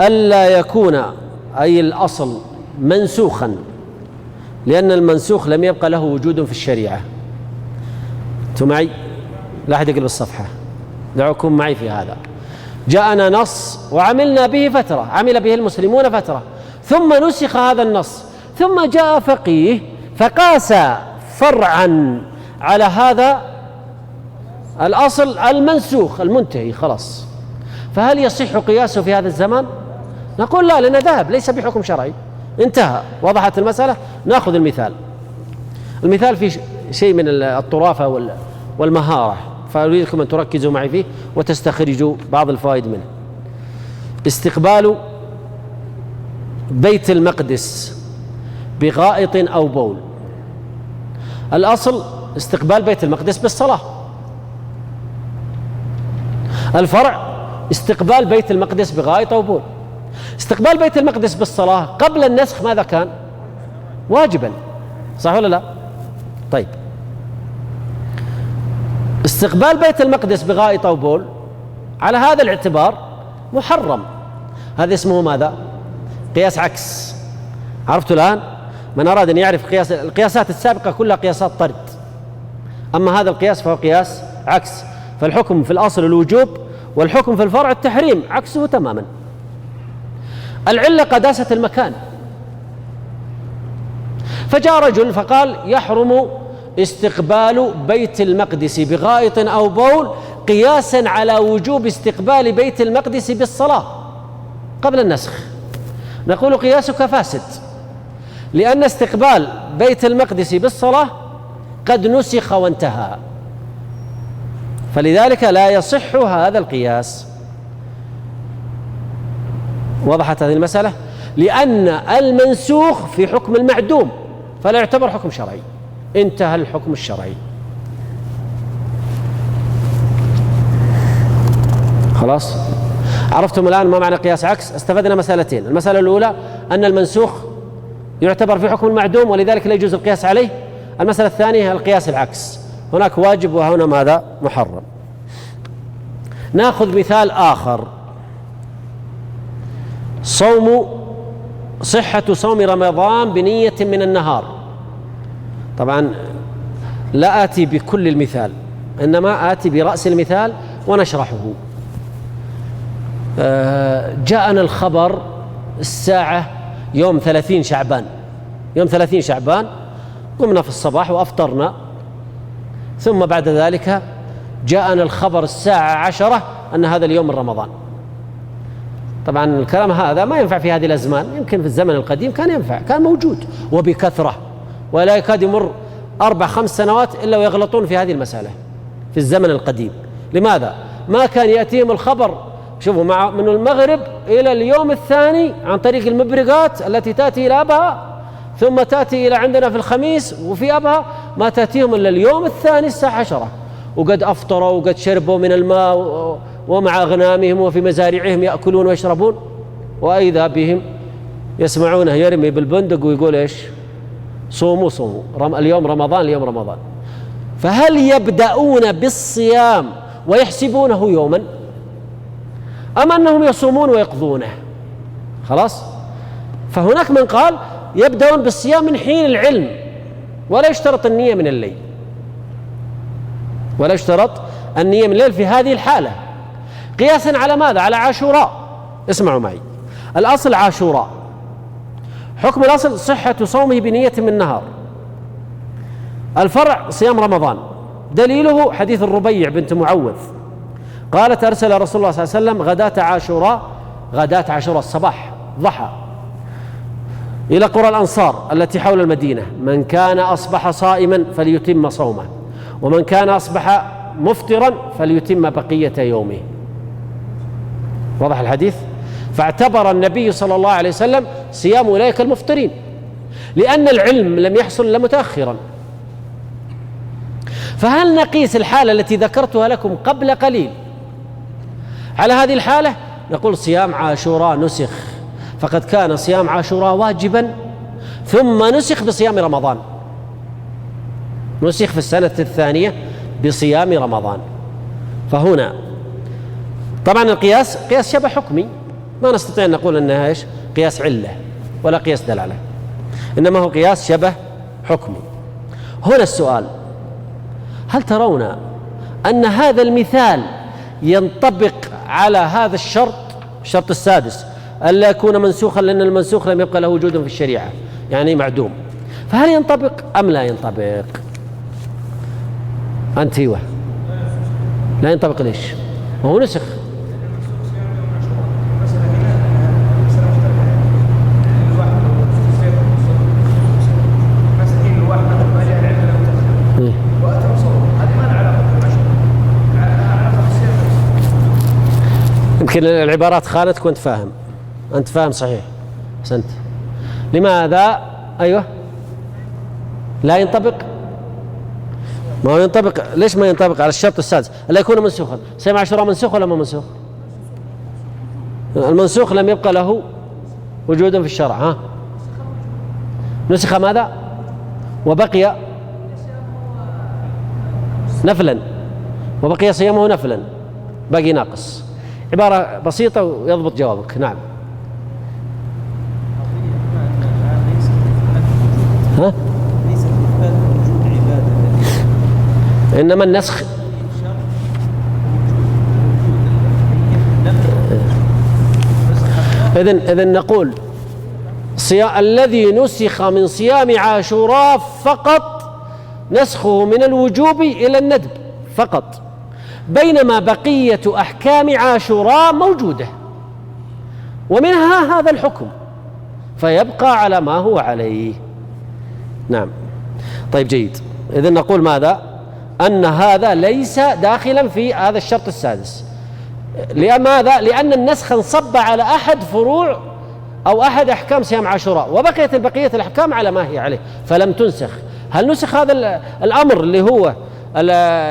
ألا يكون أي الأصل منسوخا، لأن المنسوخ لم يبقى له وجود في الشريعة. أنتم معي؟ لا أحد يقلب الصفحة، دعوكم معي في هذا. جاءنا نص وعملنا به فترة، عمل به المسلمون فترة، ثم نسخ هذا النص، ثم جاء فقيه فقاس فرعا على هذا الأصل المنسوخ المنتهي خلاص، فهل يصح قياسه في هذا الزمان؟ نقول لا، لأنه ذهب ليس بحكم شرعي، انتهى. وضحت المسألة؟ نأخذ المثال. المثال في شيء من الطرافة والمهارة، فأريدكم أن تركزوا معي فيه وتستخرجوا بعض الفوائد منه. استقبال بيت المقدس بغائط أو بول. الأصل استقبال بيت المقدس بالصلاة، الفرع استقبال بيت المقدس بغائط أو بول. استقبال بيت المقدس بالصلاة قبل النسخ ماذا كان؟ واجبا، صح ولا لا؟ طيب، استقبال بيت المقدس بغائط أو بول على هذا الاعتبار محرم. هذا اسمه ماذا؟ قياس عكس. عرفتوا الآن؟ من أراد أن يعرف القياسات السابقة كلها قياسات طرد، أما هذا القياس فهو قياس عكس، فالحكم في الأصل الوجوب والحكم في الفرع التحريم، عكسه تماما. العلة قداسة المكان، فجاء رجل فقال يحرم استقبال بيت المقدس بغائط أو بول قياسا على وجوب استقبال بيت المقدس بالصلاة قبل النسخ. نقول قياسك فاسد، لأن استقبال بيت المقدس بالصلاة قد نسخ وانتهى، فلذلك لا يصح هذا القياس. وضحت هذه المسألة؟ لأن المنسوخ في حكم المعدوم فلا يعتبر حكم شرعي، انتهى الحكم الشرعي. خلاص؟ عرفتم الآن ما معنى قياس عكس؟ استفدنا مسألتين. المسألة الأولى أن المنسوخ يعتبر في حكم المعدوم ولذلك لا يجوز القياس عليه. المسألة الثانية القياس العكس، هناك واجب وهنا ماذا؟ محرم. نأخذ مثال آخر، صحة صوم رمضان بنية من النهار. طبعا لا آتي بكل المثال، إنما آتي برأس المثال ونشرحه. جاءنا الخبر الساعة يوم 30 شعبان، يوم 30 شعبان قمنا في الصباح وأفطرنا، ثم بعد ذلك جاءنا الخبر الساعة 10 أن هذا اليوم من رمضان. طبعا الكلام هذا ما ينفع في هذه الأزمان، يمكن في الزمن القديم كان ينفع، كان موجود وبكثرة، ولا يكاد يمر 4-5 سنوات إلا ويغلطون في هذه المسألة في الزمن القديم. لماذا؟ ما كان يأتيهم الخبر، شوفوا، من المغرب إلى اليوم الثاني عن طريق المبرقات التي تأتي إلى أبها، ثم تأتي إلى عندنا في الخميس وفي أبها، ما تأتيهم إلا اليوم الثاني الساعة 10، وقد أفطروا وقد شربوا من الماء ومع أغنامهم وفي مزارعهم يأكلون ويشربون، وإذا بهم يسمعونه يرمي بالبندق ويقول إيش؟ صوموا صوموا، اليوم رمضان، اليوم رمضان. فهل يبدأون بالصيام ويحسبونه يوما، أم أنهم يصومون ويقضونه؟ خلاص؟ فهناك من قال يبدأون بالصيام من حين العلم، ولا يشترط النية من الليل، ولا يشترط النية من الليل في هذه الحالة، قياسا على ماذا؟ على عاشوراء. اسمعوا معي، الأصل عاشوراء، حكم الأصل صحة صومه بنية من النهار، الفرع صيام رمضان. دليله حديث الربيع بنت معوذ قالت أرسل رسول الله صلى الله عليه وسلم غداة عاشوراء الصباح ضحى إلى قرى الأنصار التي حول المدينة: من كان أصبح صائما فليتم صومه، ومن كان أصبح مفطرا فليتم بقية يومه. واضح الحديث؟ فاعتبر النبي صلى الله عليه وسلم صيام أولئك المفطرين، لأن العلم لم يحصل إلا متأخرا. فهل نقيس الحالة التي ذكرتها لكم قبل قليل على هذه الحالة؟ نقول صيام عاشوراء نسخ، فقد كان صيام عاشوراء واجبا ثم نسخ بصيام رمضان، نسخ في السنة الثانية بصيام رمضان. فهنا طبعا القياس قياس شبه حكمي، ما نستطيع أن نقول أنها إيش قياس علة ولا قياس دلالة، إنما هو قياس شبه حكمي. هنا السؤال: هل ترون أن هذا المثال ينطبق على هذا الشرط السادس ألا يكون منسوخا، لأن المنسوخ لم يبقى له وجود في الشريعة يعني معدوم، فهل ينطبق أم لا ينطبق؟ أنت ايوه لا ينطبق. ليش؟ وهو نسخ. يمكن العبارات خانتك وانت فاهم، انت فاهم صحيح، احسنت. لماذا؟ ايوه لا ينطبق. ما هو ينطبق. ليش ما ينطبق على الشرط السادس الا يكون منسوخا؟ صيام عاشوراء منسوخ ولا ما منسوخ؟ المنسوخ لم يبقى له وجود في الشرع. ها نسخ ماذا؟ وبقي نفلا، وبقي صيامه نفلا، باقي ناقص. عبارة بسيطة ويضبط جوابك. نعم. ها؟ إنما النسخ إذن نقول الذي نسخ من صيام عاشوراء فقط نسخه من الوجوب إلى الندب فقط، بينما بقية أحكام عاشوراء موجودة ومنها هذا الحكم، فيبقى على ما هو عليه. نعم. طيب جيد. إذن نقول ماذا؟ أن هذا ليس داخلا في هذا الشرط السادس. لماذا؟ لأن النسخ انصب على أحد فروع أو أحد أحكام صيام عاشوراء، وبقيت بقية الأحكام على ما هي عليه فلم تنسخ. هل نسخ هذا الأمر اللي هو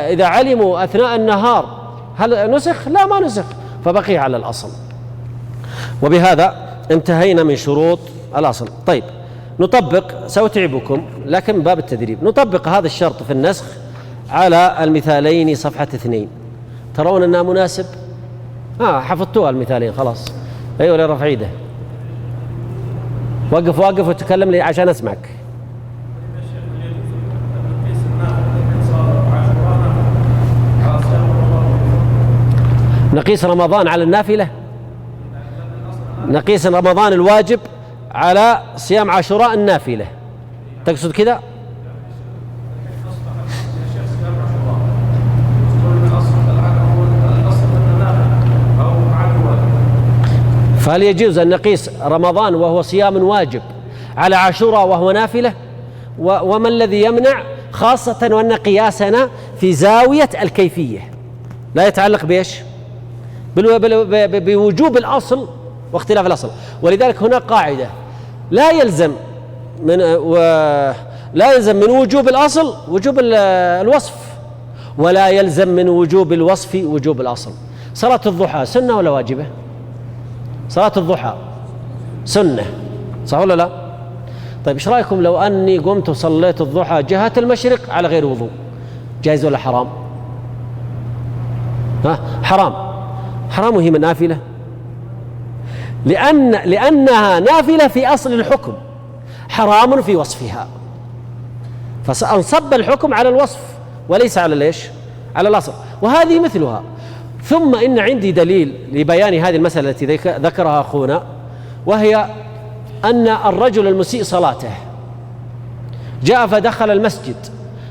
إذا علموا أثناء النهار، هل نسخ؟ لا، ما نسخ، فبقي على الأصل. وبهذا انتهينا من شروط الأصل. طيب نطبق، سأتعبكم لكن باب التدريب، نطبق هذا الشرط في النسخ على المثالين صفحة 2. ترون أنها مناسب؟ حفظتوها المثالين خلاص. أيوة لرفع يده. وقف وتكلم لي عشان أسمعك. نقيس رمضان على النافلة؟ نقيس رمضان الواجب على صيام عاشوراء النافلة، تقصد كذا؟ فهل يجوز أن نقيس رمضان وهو صيام واجب على عاشوراء وهو نافلة؟ وما الذي يمنع؟ خاصة وأن قياسنا في زاوية الكيفية لا يتعلق بإيش؟ بوجوب الأصل واختلاف الأصل. ولذلك هناك قاعدة: لا يلزم من وجوب الأصل وجوب الوصف، ولا يلزم من وجوب الوصف وجوب الأصل. صلاة الضحى سنة ولا واجبة؟ صلاة الضحى سنة، صح ولا لا؟ طيب ايش رايكم لو اني قمت وصليت الضحى جهة المشرق على غير وضوء؟ جائز ولا حرام؟ حرام وهي من نافلة، لأنها نافلة في أصل الحكم، حرام في وصفها، فانصب الحكم على الوصف وليس على ليش؟ على الأصل. وهذه مثلها. ثم إن عندي دليل لبيان هذه المسألة التي ذكرها أخونا، وهي أن الرجل المسيء صلاته جاء فدخل المسجد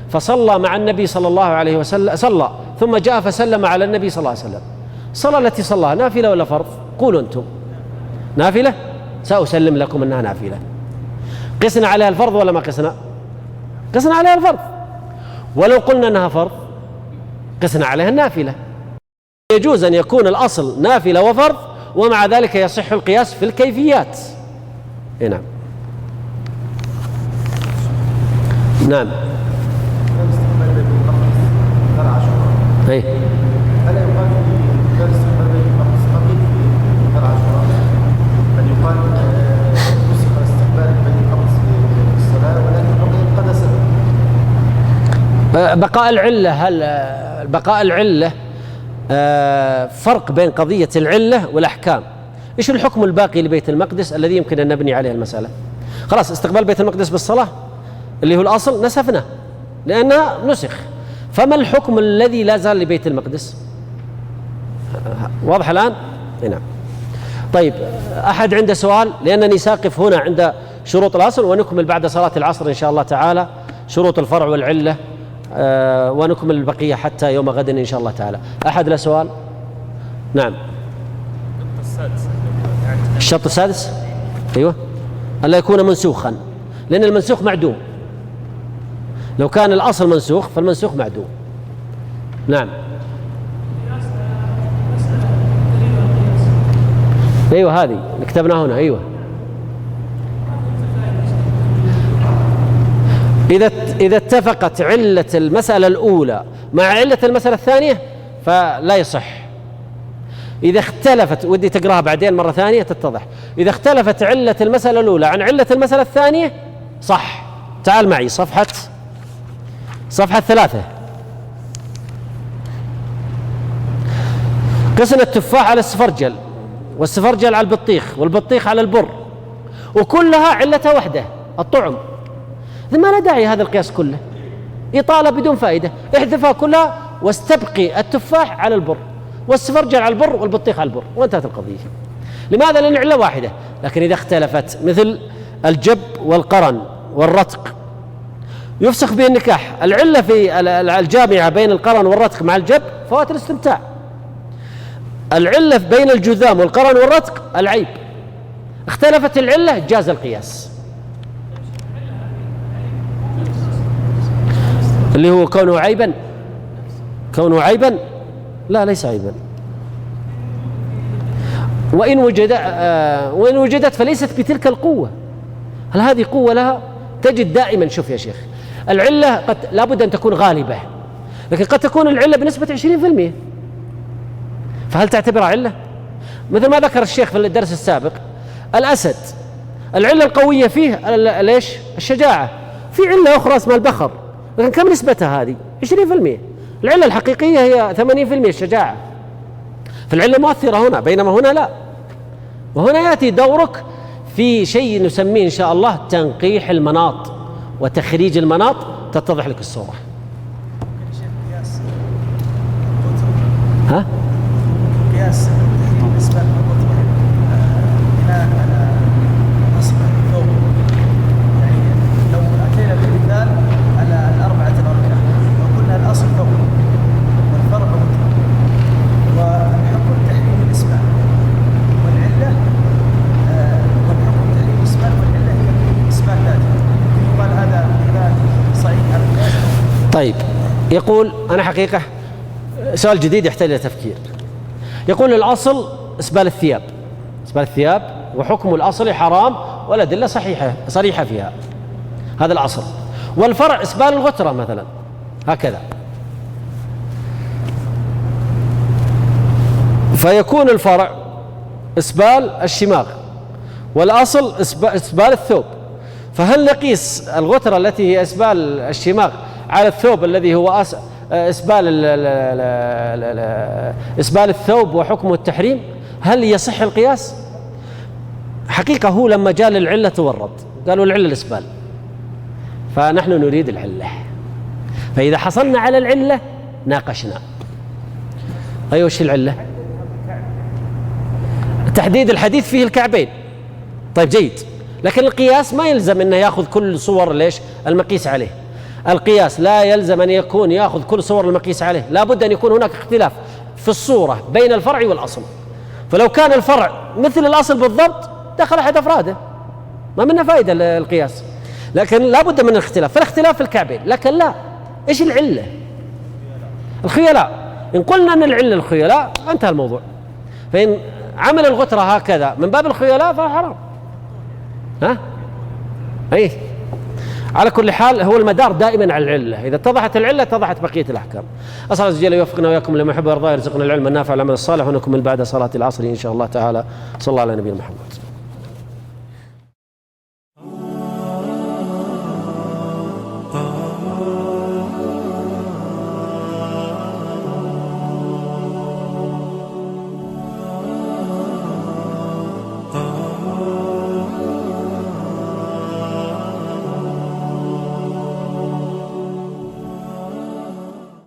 فصلى مع النبي صلى الله عليه وسلم، صلى ثم جاء فسلم على النبي صلى الله عليه وسلم. الصلاة التي صلاها نافلة ولا فرض؟ قولوا أنتم. نافلة؟ سأسلم لكم أنها نافلة. قسنا عليها الفرض ولا ما قسنا؟ قسنا عليها الفرض. ولو قلنا أنها فرض قسنا عليها النافلة. يجوز أن يكون الأصل نافلة وفرض ومع ذلك يصح القياس في الكيفيات. نعم. نعم. أي. ألا يقال في درس قبيل في درع عاشوراء أن يقال نسخ استقبال بيت القدس في الصلاة ولكن بقي القدس؟ بقاء العلة، هل بقاء العلة فرق بين قضية العلة والأحكام؟ إيش الحكم الباقي لبيت المقدس الذي يمكن أن نبني عليه المسألة؟ خلاص استقبال بيت المقدس بالصلاة اللي هو الأصل نسفنا لأنها نسخ، فما الحكم الذي لا زال لبيت المقدس؟ واضح الآن؟ نعم. طيب أحد عنده سؤال؟ لأنني ساقف هنا عند شروط الأصل، ونكمل بعد صلاة العصر إن شاء الله تعالى شروط الفرع والعلة، ونكمل البقية حتى يوم غد إن شاء الله تعالى. أحد له سؤال؟ نعم. الشرط السادس أيوه، ألا يكون منسوخا، لأن المنسوخ معدوم. لو كان الأصل منسوخ فالمنسوخ معدوم. نعم. أيوه هذه اللي كتبناها هنا. أيوه إذا اتفقت علة المسألة الأولى مع علة المسألة الثانية فلا يصح. إذا اختلفت، ودي تقراها بعدين مرة ثانية تتضح، إذا اختلفت علة المسألة الأولى عن علة المسألة الثانية صح. تعال معي صفحة 3. قسنا التفاح على السفرجل، والسفرجل على البطيخ، والبطيخ على البر، وكلها علتها وحده الطعم. ما لا داعي هذا القياس كله، إطالة بدون فائدة. احذفها كلها واستبقي التفاح على البر، والسفرجل على البر، والبطيخ على البر، وانتهت القضية. لماذا؟ لأن علة واحدة. لكن إذا اختلفت مثل الجب والقرن والرتق يفسخ به النكاح. العلة في الجامعة بين القرن والرتق مع الجب فوات الاستمتاع. العلة بين الجذام والقرن والرتق العيب. اختلفت العلة جاز القياس، اللي هو كونه عيبا. كونه عيبا لا، ليس عيبا. وإن وجدت فليست بتلك القوة. هل هذه قوة لها؟ تجد دائما، شوف يا شيخ، العلة قد لابد أن تكون غالبة، لكن قد تكون العلة بنسبة 20%، فهل تعتبرها علة؟ مثل ما ذكر الشيخ في الدرس السابق، الأسد العلة القوية فيه ليش؟ الشجاعة. في علة أخرى اسمها البخر، لكن كم نسبتها هذه؟ 20%. العلة الحقيقية هي 80% الشجاعة. فالعلة مؤثرة هنا، بينما هنا لا. وهنا يأتي دورك في شيء نسميه إن شاء الله تنقيح المناط وتخريج المناط، تتضح لك الصورة. ها؟ قياس بالنسبة للرطبة بناء على أصل الثوب، يعني لو أتينا بالمثال على الأربعة الأركان وقلنا الأصل ثوب والفرع رطبة، والحكم التحريم الإسماء والعلة، والحكم التحريم الإسماء والعلة هي إسماء ذاتها، يقال هذا صحيح على القياس. طيب، يقول أنا حقيقة سؤال جديد يحتاج إلى تفكير. يقول الأصل إسبال الثياب، إسبال الثياب وحكم الأصل حرام والأدلة صريحة فيها، هذا الأصل. والفرع إسبال الغترة مثلا، هكذا. فيكون الفرع إسبال الشماغ، والأصل إسبال الثوب. فهل نقيس الغترة التي هي إسبال الشماغ على الثوب الذي هو إسبال الثوب وحكمه التحريم؟ هل يصح القياس؟ حقيقة هو لما جاء للعلة تورط، قالوا العلة الإسبال، فنحن نريد العلة. فإذا حصلنا على العلة ناقشنا. أيوة، وش العلة؟ تحديد الحديث فيه الكعبين. طيب جيد، لكن القياس ما يلزم أنه يأخذ كل صور ليش المقيس عليه. القياس لا يلزم أن يكون يأخذ كل صور المقيس عليه، لا بد أن يكون هناك اختلاف في الصورة بين الفرع والأصل. فلو كان الفرع مثل الأصل بالضبط دخل أحد أفراده، ما منه فائدة القياس. لكن لا بد من الاختلاف، فالاختلاف في الكعبين. لكن لا، إيش العلة؟ الخيلاء. إن قلنا أن العلة الخيلاء انتهى الموضوع. فإن عمل الغترة هكذا من باب الخيلاء فهو حرام. ها؟ أي على كل حال هو المدار دائما على العلة. إذا اتضحت العلة اتضحت بقية الأحكام. أسأل الله جل يوفقنا وإياكم لما يحب ويرضى، يرزقنا العلم النافع والعمل الصالح، ونكمل بعد صلاة العصر إن شاء الله تعالى. صلى الله على نبينا محمد.